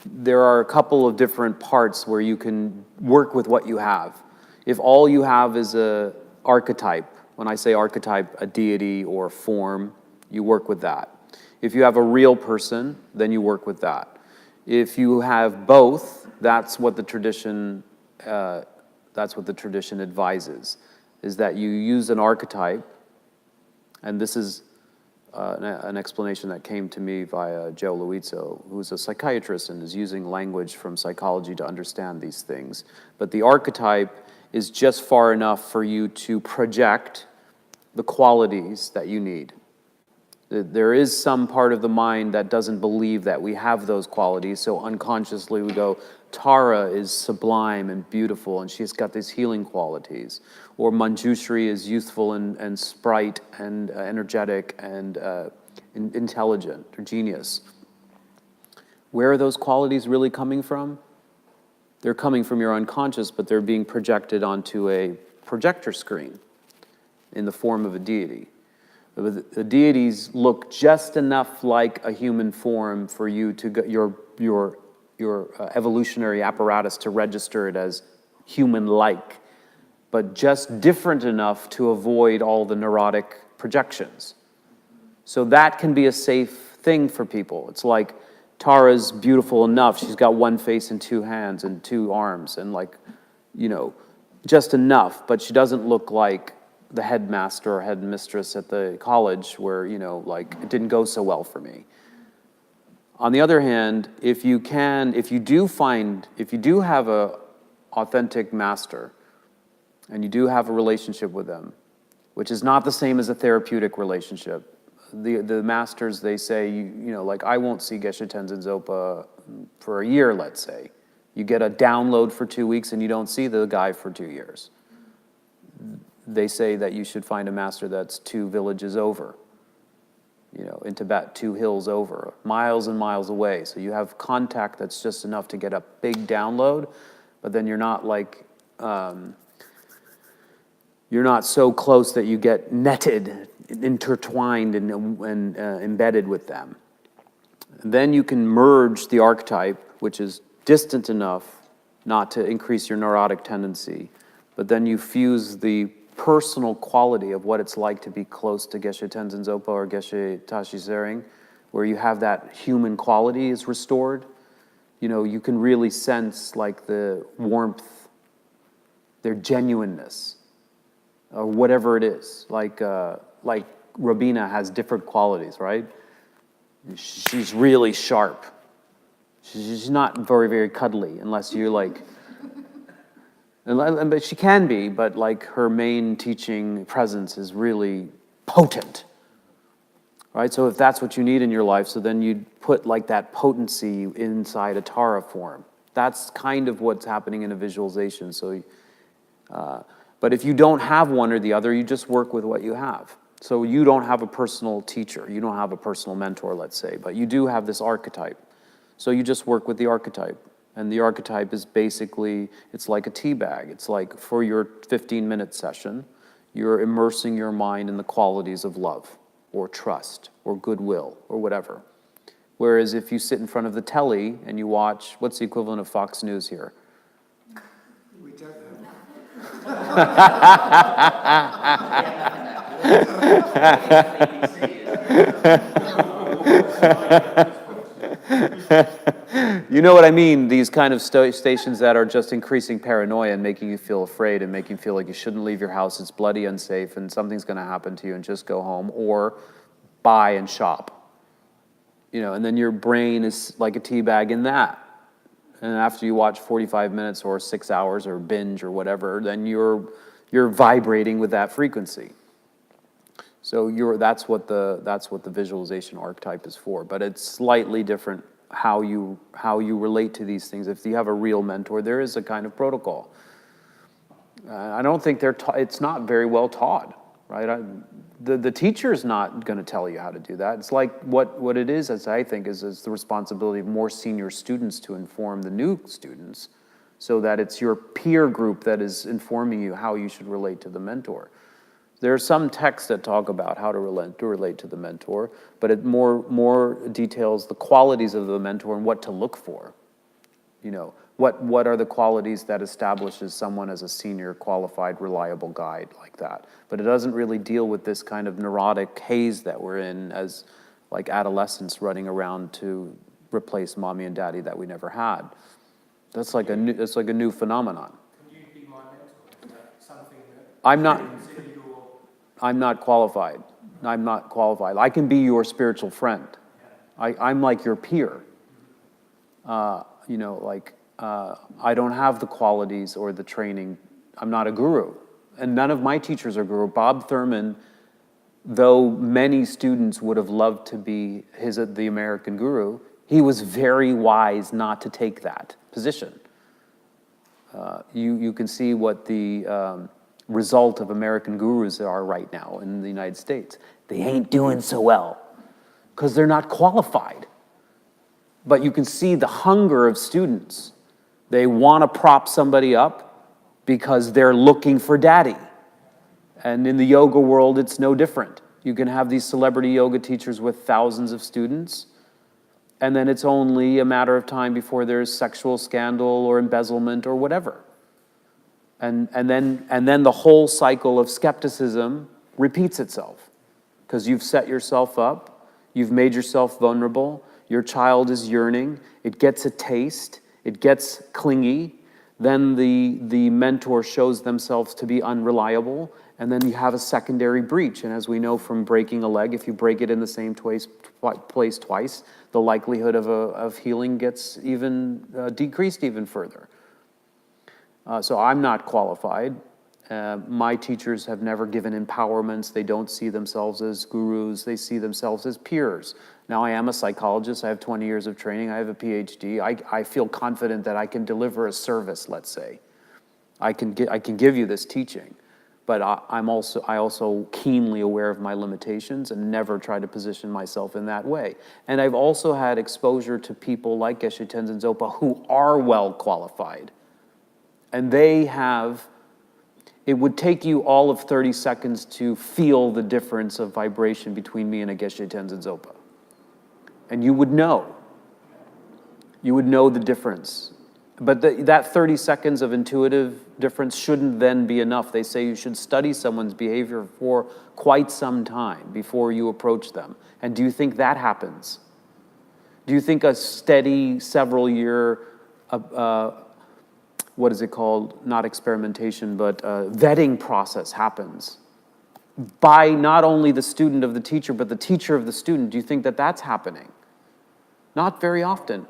there are a couple of different parts where you can work with what you have. If all you have is a archetype, when I say archetype, a deity or a form, you work with that. If you have a real person, then you work with that. If you have both, that's what the tradition advises, is that you use an archetype, and this is an explanation that came to me via Joe Luizzo, who's a psychiatrist and is using language from psychology to understand these things. But the archetype is just far enough for you to project the qualities that you need. There is some part of the mind that doesn't believe that we have those qualities, so unconsciously we go, Tara is sublime and beautiful, and she's got these healing qualities. Or Manjushri is youthful and sprite and energetic and intelligent or genius. Where are those qualities really coming from? They're coming from your unconscious, but they're being projected onto a projector screen in the form of a deity. The deities look just enough like a human form for you to get your evolutionary apparatus to register it as human-like, but just different enough to avoid all the neurotic projections. So that can be a safe thing for people. It's like Tara's beautiful enough. She's got one face and two hands and two arms and just enough, but she doesn't look like the headmaster or headmistress at the college where, it didn't go so well for me. On the other hand, if you do have a authentic master, and you do have a relationship with them, which is not the same as a therapeutic relationship. The masters, they say, I won't see Geshe Tenzin Zopa for a year, let's say. You get a download for 2 weeks and you don't see the guy for 2 years. They say that you should find a master that's 2 villages over. In Tibet, 2 hills over, miles and miles away. So you have contact that's just enough to get a big download, but then you're not you're not so close that you get netted, intertwined, and embedded with them. And then you can merge the archetype, which is distant enough not to increase your neurotic tendency, but then you fuse the personal quality of what it's like to be close to Geshe Tenzin Zopa or Geshe Tashi Tsering, where you have that human quality is restored. You can really sense the warmth, their genuineness, or whatever it is. Like Rabina has different qualities, right? She's really sharp. She's not very, very cuddly unless you're but she can be, but her main teaching presence is really potent, right? So if that's what you need in your life, so then you put that potency inside a Tara form. That's kind of what's happening in a visualization. So, but if you don't have one or the other, you just work with what you have. So you don't have a personal teacher, you don't have a personal mentor, let's say, but you do have this archetype. So you just work with the archetype. And the archetype is basically, it's like a tea bag. It's like for your 15-minute session, you're immersing your mind in the qualities of love or trust or goodwill or whatever. Whereas if you sit in front of the telly and you watch, what's the equivalent of Fox News here? We don't You know what I mean? These kind of stations that are just increasing paranoia and making you feel afraid and making you feel like you shouldn't leave your house, it's bloody unsafe and something's going to happen to you and just go home or buy and shop. And then your brain is like a tea bag in that. And after you watch 45 minutes or 6 hours or binge or whatever, then you're vibrating with that frequency. So that's what the visualization archetype is for. But it's slightly different how you relate to these things. If you have a real mentor, there is a kind of protocol. I don't think it's not very well taught. right? The teacher's not going to tell you how to do that. It's like what it is, as I think, is the responsibility of more senior students to inform the new students, so that it's your peer group that is informing you how you should relate to the mentor. There are some texts that talk about how to relate to the mentor, but it more details the qualities of the mentor and what to look for. You know, what are the qualities that establishes someone as a senior, qualified, reliable guide like that? But it doesn't really deal with this kind of neurotic haze that we're in as like adolescents running around to replace mommy and daddy that we never had. That's like a new phenomenon. Can you be my mentor? Is that something that I'm not. you consider your... I'm not qualified. I'm not qualified. I can be your spiritual friend. I'm like your peer. You know, like, I don't have the qualities or the training. I'm not a guru. And none of my teachers are guru. Bob Thurman, though many students would have loved to be the American guru, he was very wise not to take that position. You can see what the result of American gurus are right now in the United States. They ain't doing so well because they're not qualified. But you can see the hunger of students. They want to prop somebody up because they're looking for daddy. And in the yoga world, it's no different. You can have these celebrity yoga teachers with thousands of students, and then it's only a matter of time before there's sexual scandal or embezzlement or whatever. And then the whole cycle of skepticism repeats itself because you've set yourself up, you've made yourself vulnerable, your child is yearning, it gets a taste, it gets clingy, then the mentor shows themselves to be unreliable, and then you have a secondary breach. And as we know from breaking a leg, if you break it in the same place twice, the likelihood of healing gets even decreased even further. So I'm not qualified. My teachers have never given empowerments. They don't see themselves as gurus. They see themselves as peers. Now, I am a psychologist. I have 20 years of training. I have a PhD. I feel confident that I can deliver a service, let's say. I can give you this teaching. But I also keenly aware of my limitations and never try to position myself in that way. And I've also had exposure to people like Geshe Tenzin Zopa who are well qualified. And they have... It would take you all of 30 seconds to feel the difference of vibration between me and a Geshe Tenzin Zopa. And you would know. You would know the difference. But that 30 seconds of intuitive difference shouldn't then be enough. They say you should study someone's behavior for quite some time before you approach them. And do you think that happens? Do you think a steady several-year what is it called? Not experimentation, but vetting process happens by not only the student of the teacher, but the teacher of the student. Do you think that that's happening? Not very often.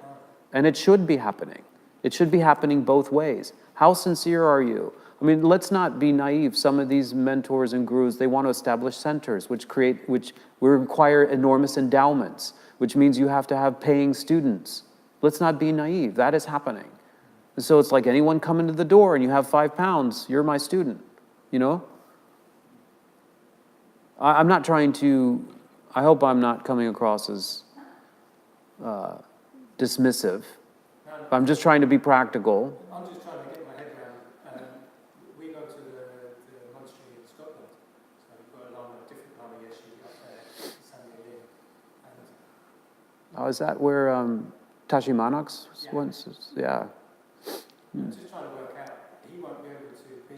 And it should be happening. It should be happening both ways. How sincere are you? I mean, let's not be naive. Some of these mentors and gurus, they want to establish centers, which require enormous endowments, which means you have to have paying students. Let's not be naive. That is happening. So it's like anyone coming to the door and you have 5 pounds, you're my student, you know? I'm not trying to, I hope I'm not coming across as dismissive. I'm just trying to be practical. I'm just trying to get my head around. We go to the monastery in Scotland, so we've got a different Lama Yeshe up there, Lam Rim. Oh, is that where Tashi Manox once? Yeah. I'm just trying to work out, he won't be able to be...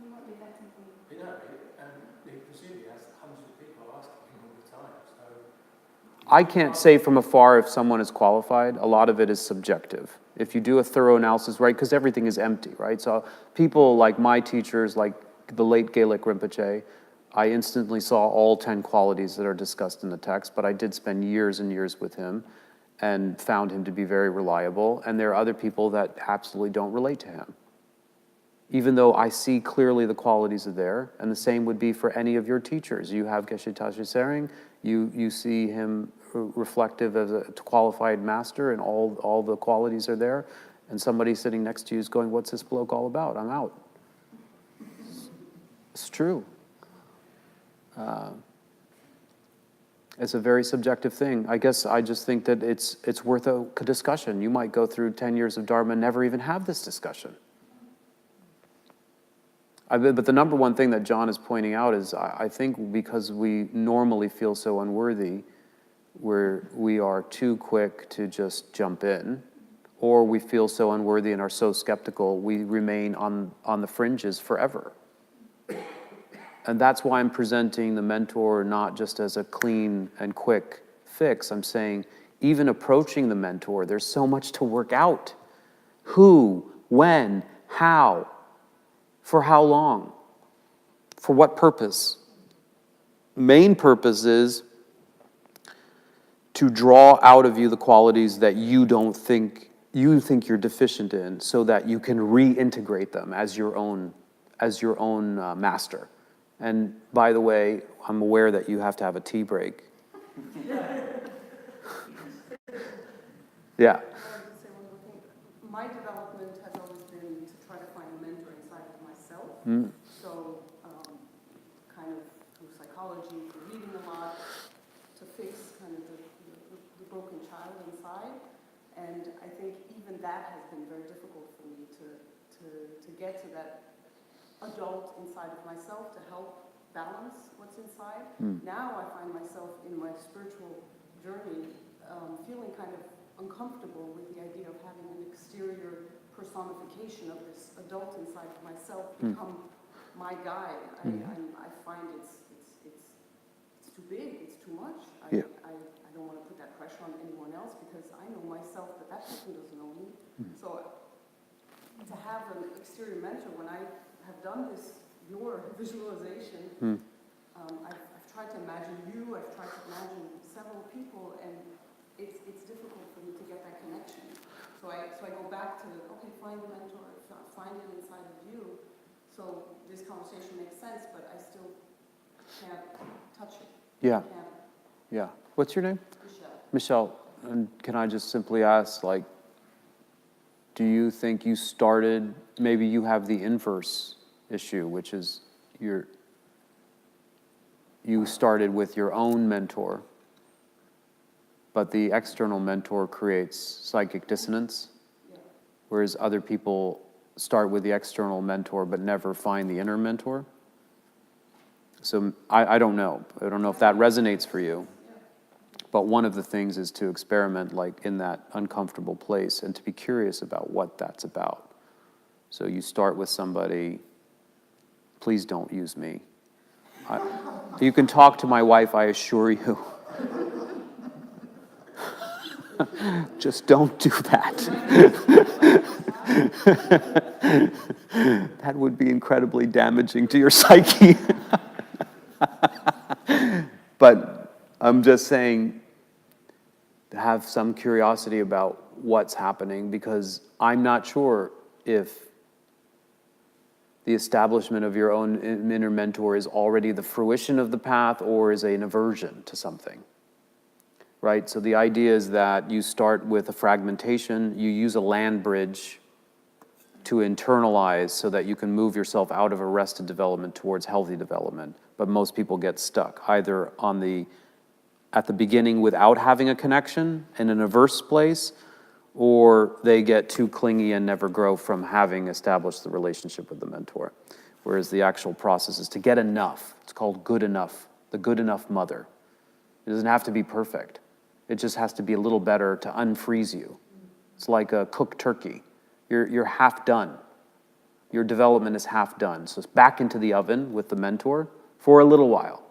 You won't be vetting people. You know, and he presumably has hundreds of people asking him all the time, so... I can't say from afar if someone is qualified. A lot of it is subjective. If you do a thorough analysis, right, because everything is empty, right? So people like my teachers, like the late Gaelic Rinpoche, I instantly saw all 10 qualities that are discussed in the text, but I did spend years and years with him and found him to be very reliable. And there are other people that absolutely don't relate to him, even though I see clearly the qualities are there. And the same would be for any of your teachers. You have Geshe Tashi Tsering, you see him reflective as a qualified master, and all the qualities are there. And somebody sitting next to you is going, what's this bloke all about? I'm out. It's true. It's a very subjective thing. I guess I just think that it's worth a discussion. You might go through 10 years of Dharma and never even have this discussion. But the number one thing that John is pointing out is I think because we normally feel so unworthy, we are too quick to just jump in, or we feel so unworthy and are so skeptical, we remain on the fringes forever. And that's why I'm presenting the mentor not just as a clean and quick fix. I'm saying even approaching the mentor, there's so much to work out. Who, when, how, for how long, for what purpose? Main purpose is to draw out of you the qualities that you think you're deficient in, so that you can reintegrate them as your own master. And by the way, I'm aware that you have to have a tea break. Yeah. My development has always been to try to find a mentor inside of myself. So, kind of through psychology, through reading a lot, to fix kind of the broken child inside. And I think even that has been very difficult for me to get to that adult inside of myself to help balance what's inside. Now I find myself in my spiritual journey feeling kind of uncomfortable with the idea of having an exterior personification of this adult inside of myself become my guide. I find it's too big, it's too much. I don't want to put that pressure on anyone else because I know myself that person doesn't know me. So to have an exterior mentor, when I have done your visualization, I've tried to imagine you, I've tried to imagine several people, and it's difficult for me to get that connection. So I go back to, okay, find the mentor, find it inside of you. So this conversation makes sense, but I still can't touch it. Yeah. Yeah. What's your name? Michelle. And can I just simply ask, do you think you started, maybe you have the inverse issue, which is you started with your own mentor, but the external mentor creates psychic dissonance, whereas other people start with the external mentor but never find the inner mentor? So I don't know. I don't know if that resonates for you. But one of the things is to experiment in that uncomfortable place and to be curious about what that's about. So you start with somebody, please don't use me. You can talk to my wife, I assure you. Just don't do that. That would be incredibly damaging to your psyche. But I'm just saying, have some curiosity about what's happening, because I'm not sure if the establishment of your own inner mentor is already the fruition of the path or is an aversion to something, right? So the idea is that you start with a fragmentation, you use a land bridge to internalize so that you can move yourself out of arrested development towards healthy development. But most people get stuck either at the beginning without having a connection in an averse place, or they get too clingy and never grow from having established the relationship with the mentor. Whereas the actual process is to get enough. It's called good enough, the good enough mother. It doesn't have to be perfect. It just has to be a little better to unfreeze you. It's like a cooked turkey. You're half done. Your development is half done. So it's back into the oven with the mentor for a little while.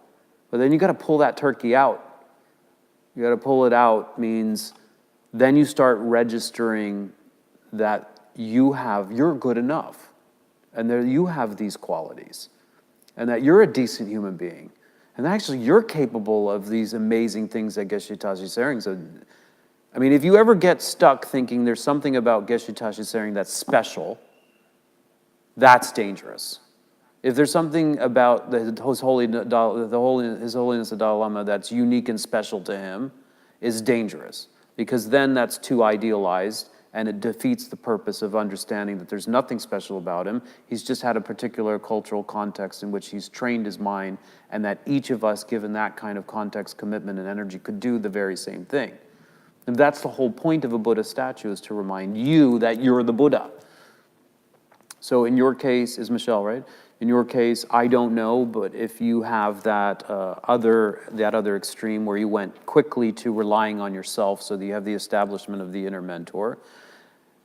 But then you got to pull that turkey out. You got to pull it out means then you start registering that you're good enough, and that you have these qualities, and that you're a decent human being, and that actually you're capable of these amazing things that Geshe Tashi Tsering said. I mean, if you ever get stuck thinking there's something about Geshe Tashi Tsering that's special, that's dangerous. If there's something about His Holiness the Dalai Lama that's unique and special to him, is dangerous, because then that's too idealized, and it defeats the purpose of understanding that there's nothing special about him. He's just had a particular cultural context in which he's trained his mind, and that each of us, given that kind of context, commitment, and energy, could do the very same thing. And that's the whole point of a Buddha statue, is to remind you that you're the Buddha. So in your case, is Michelle, right? In your case, I don't know, but if you have that other extreme where you went quickly to relying on yourself so that you have the establishment of the inner mentor,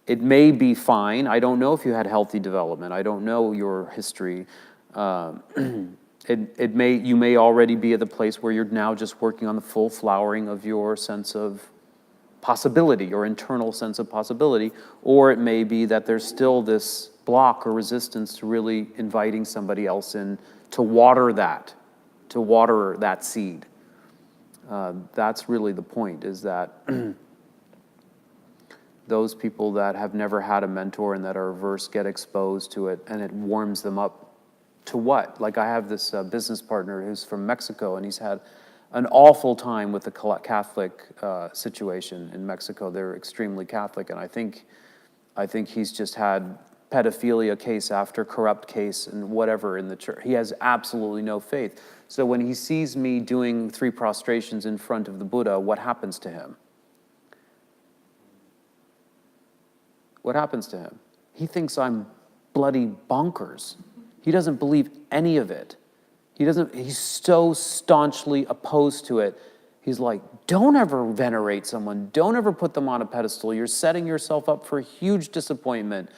it may be fine. I don't know if you had healthy development. I don't know your history. You may already be at the place where you're now just working on the full flowering of your sense of possibility, your internal sense of possibility, or it may be that there's still this block or resistance to really inviting somebody else in to water that seed. That's really the point, is that those people that have never had a mentor and that are averse get exposed to it, and it warms them up to what? Like, I have this business partner who's from Mexico, and he's had an awful time with the Catholic situation in Mexico. They're extremely Catholic, and I think he's just had pedophilia case after corrupt case and whatever in the church. He has absolutely no faith. So when he sees me doing 3 prostrations in front of the Buddha, what happens to him? What happens to him? He thinks I'm bloody bonkers. He doesn't believe any of it. He's so staunchly opposed to it. He's like, don't ever venerate someone. Don't ever put them on a pedestal. You're setting yourself up for huge disappointment.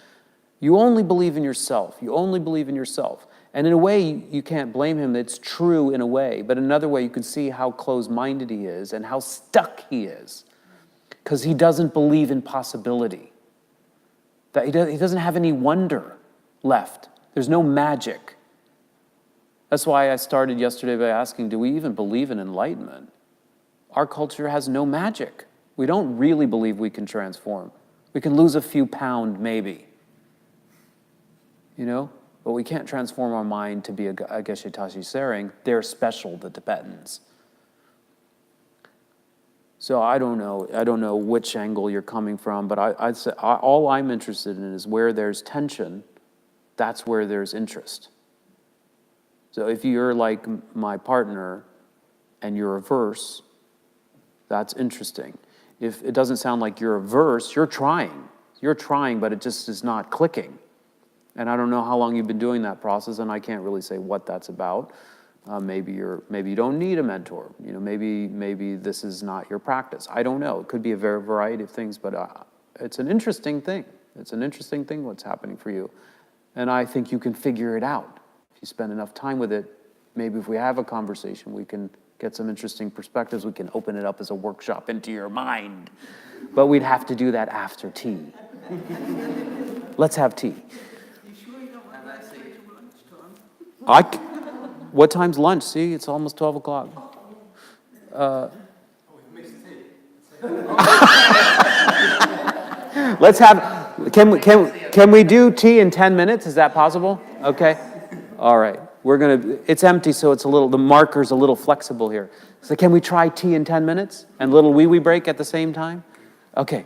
You only believe in yourself. You only believe in yourself. And in a way, you can't blame him. It's true in a way. But another way, you can see how closed-minded he is and how stuck he is. Because he doesn't believe in possibility. That he doesn't have any wonder left. There's no magic. That's why I started yesterday by asking, do we even believe in enlightenment? Our culture has no magic. We don't really believe we can transform. We can lose a few pounds, maybe. You know? But we can't transform our mind to be a Geshe Tashi Tsering. They're special, the Tibetans. So I don't know which angle you're coming from, but I'd say all I'm interested in is where there's tension, that's where there's interest. So if you're like my partner and you're averse, that's interesting. If it doesn't sound like you're averse, you're trying. You're trying, but it just is not clicking. And I don't know how long you've been doing that process, and I can't really say what that's about. Maybe you don't need a mentor. You know, maybe this is not your practice. I don't know. It could be a variety of things, but it's an interesting thing. It's an interesting thing what's happening for you, and I think you can figure it out if you spend enough time with it. Maybe if we have a conversation, we can get some interesting perspectives. We can open it up as a workshop into your mind, but we'd have to do that after tea. Let's have tea. What time's lunch? See, it's almost 12 o'clock. Let's have, can we do tea in 10 minutes? Is that possible? Okay. All right. It's empty, so the marker's a little flexible here. So can we try tea in 10 minutes? And a little wee-wee break at the same time? Okay.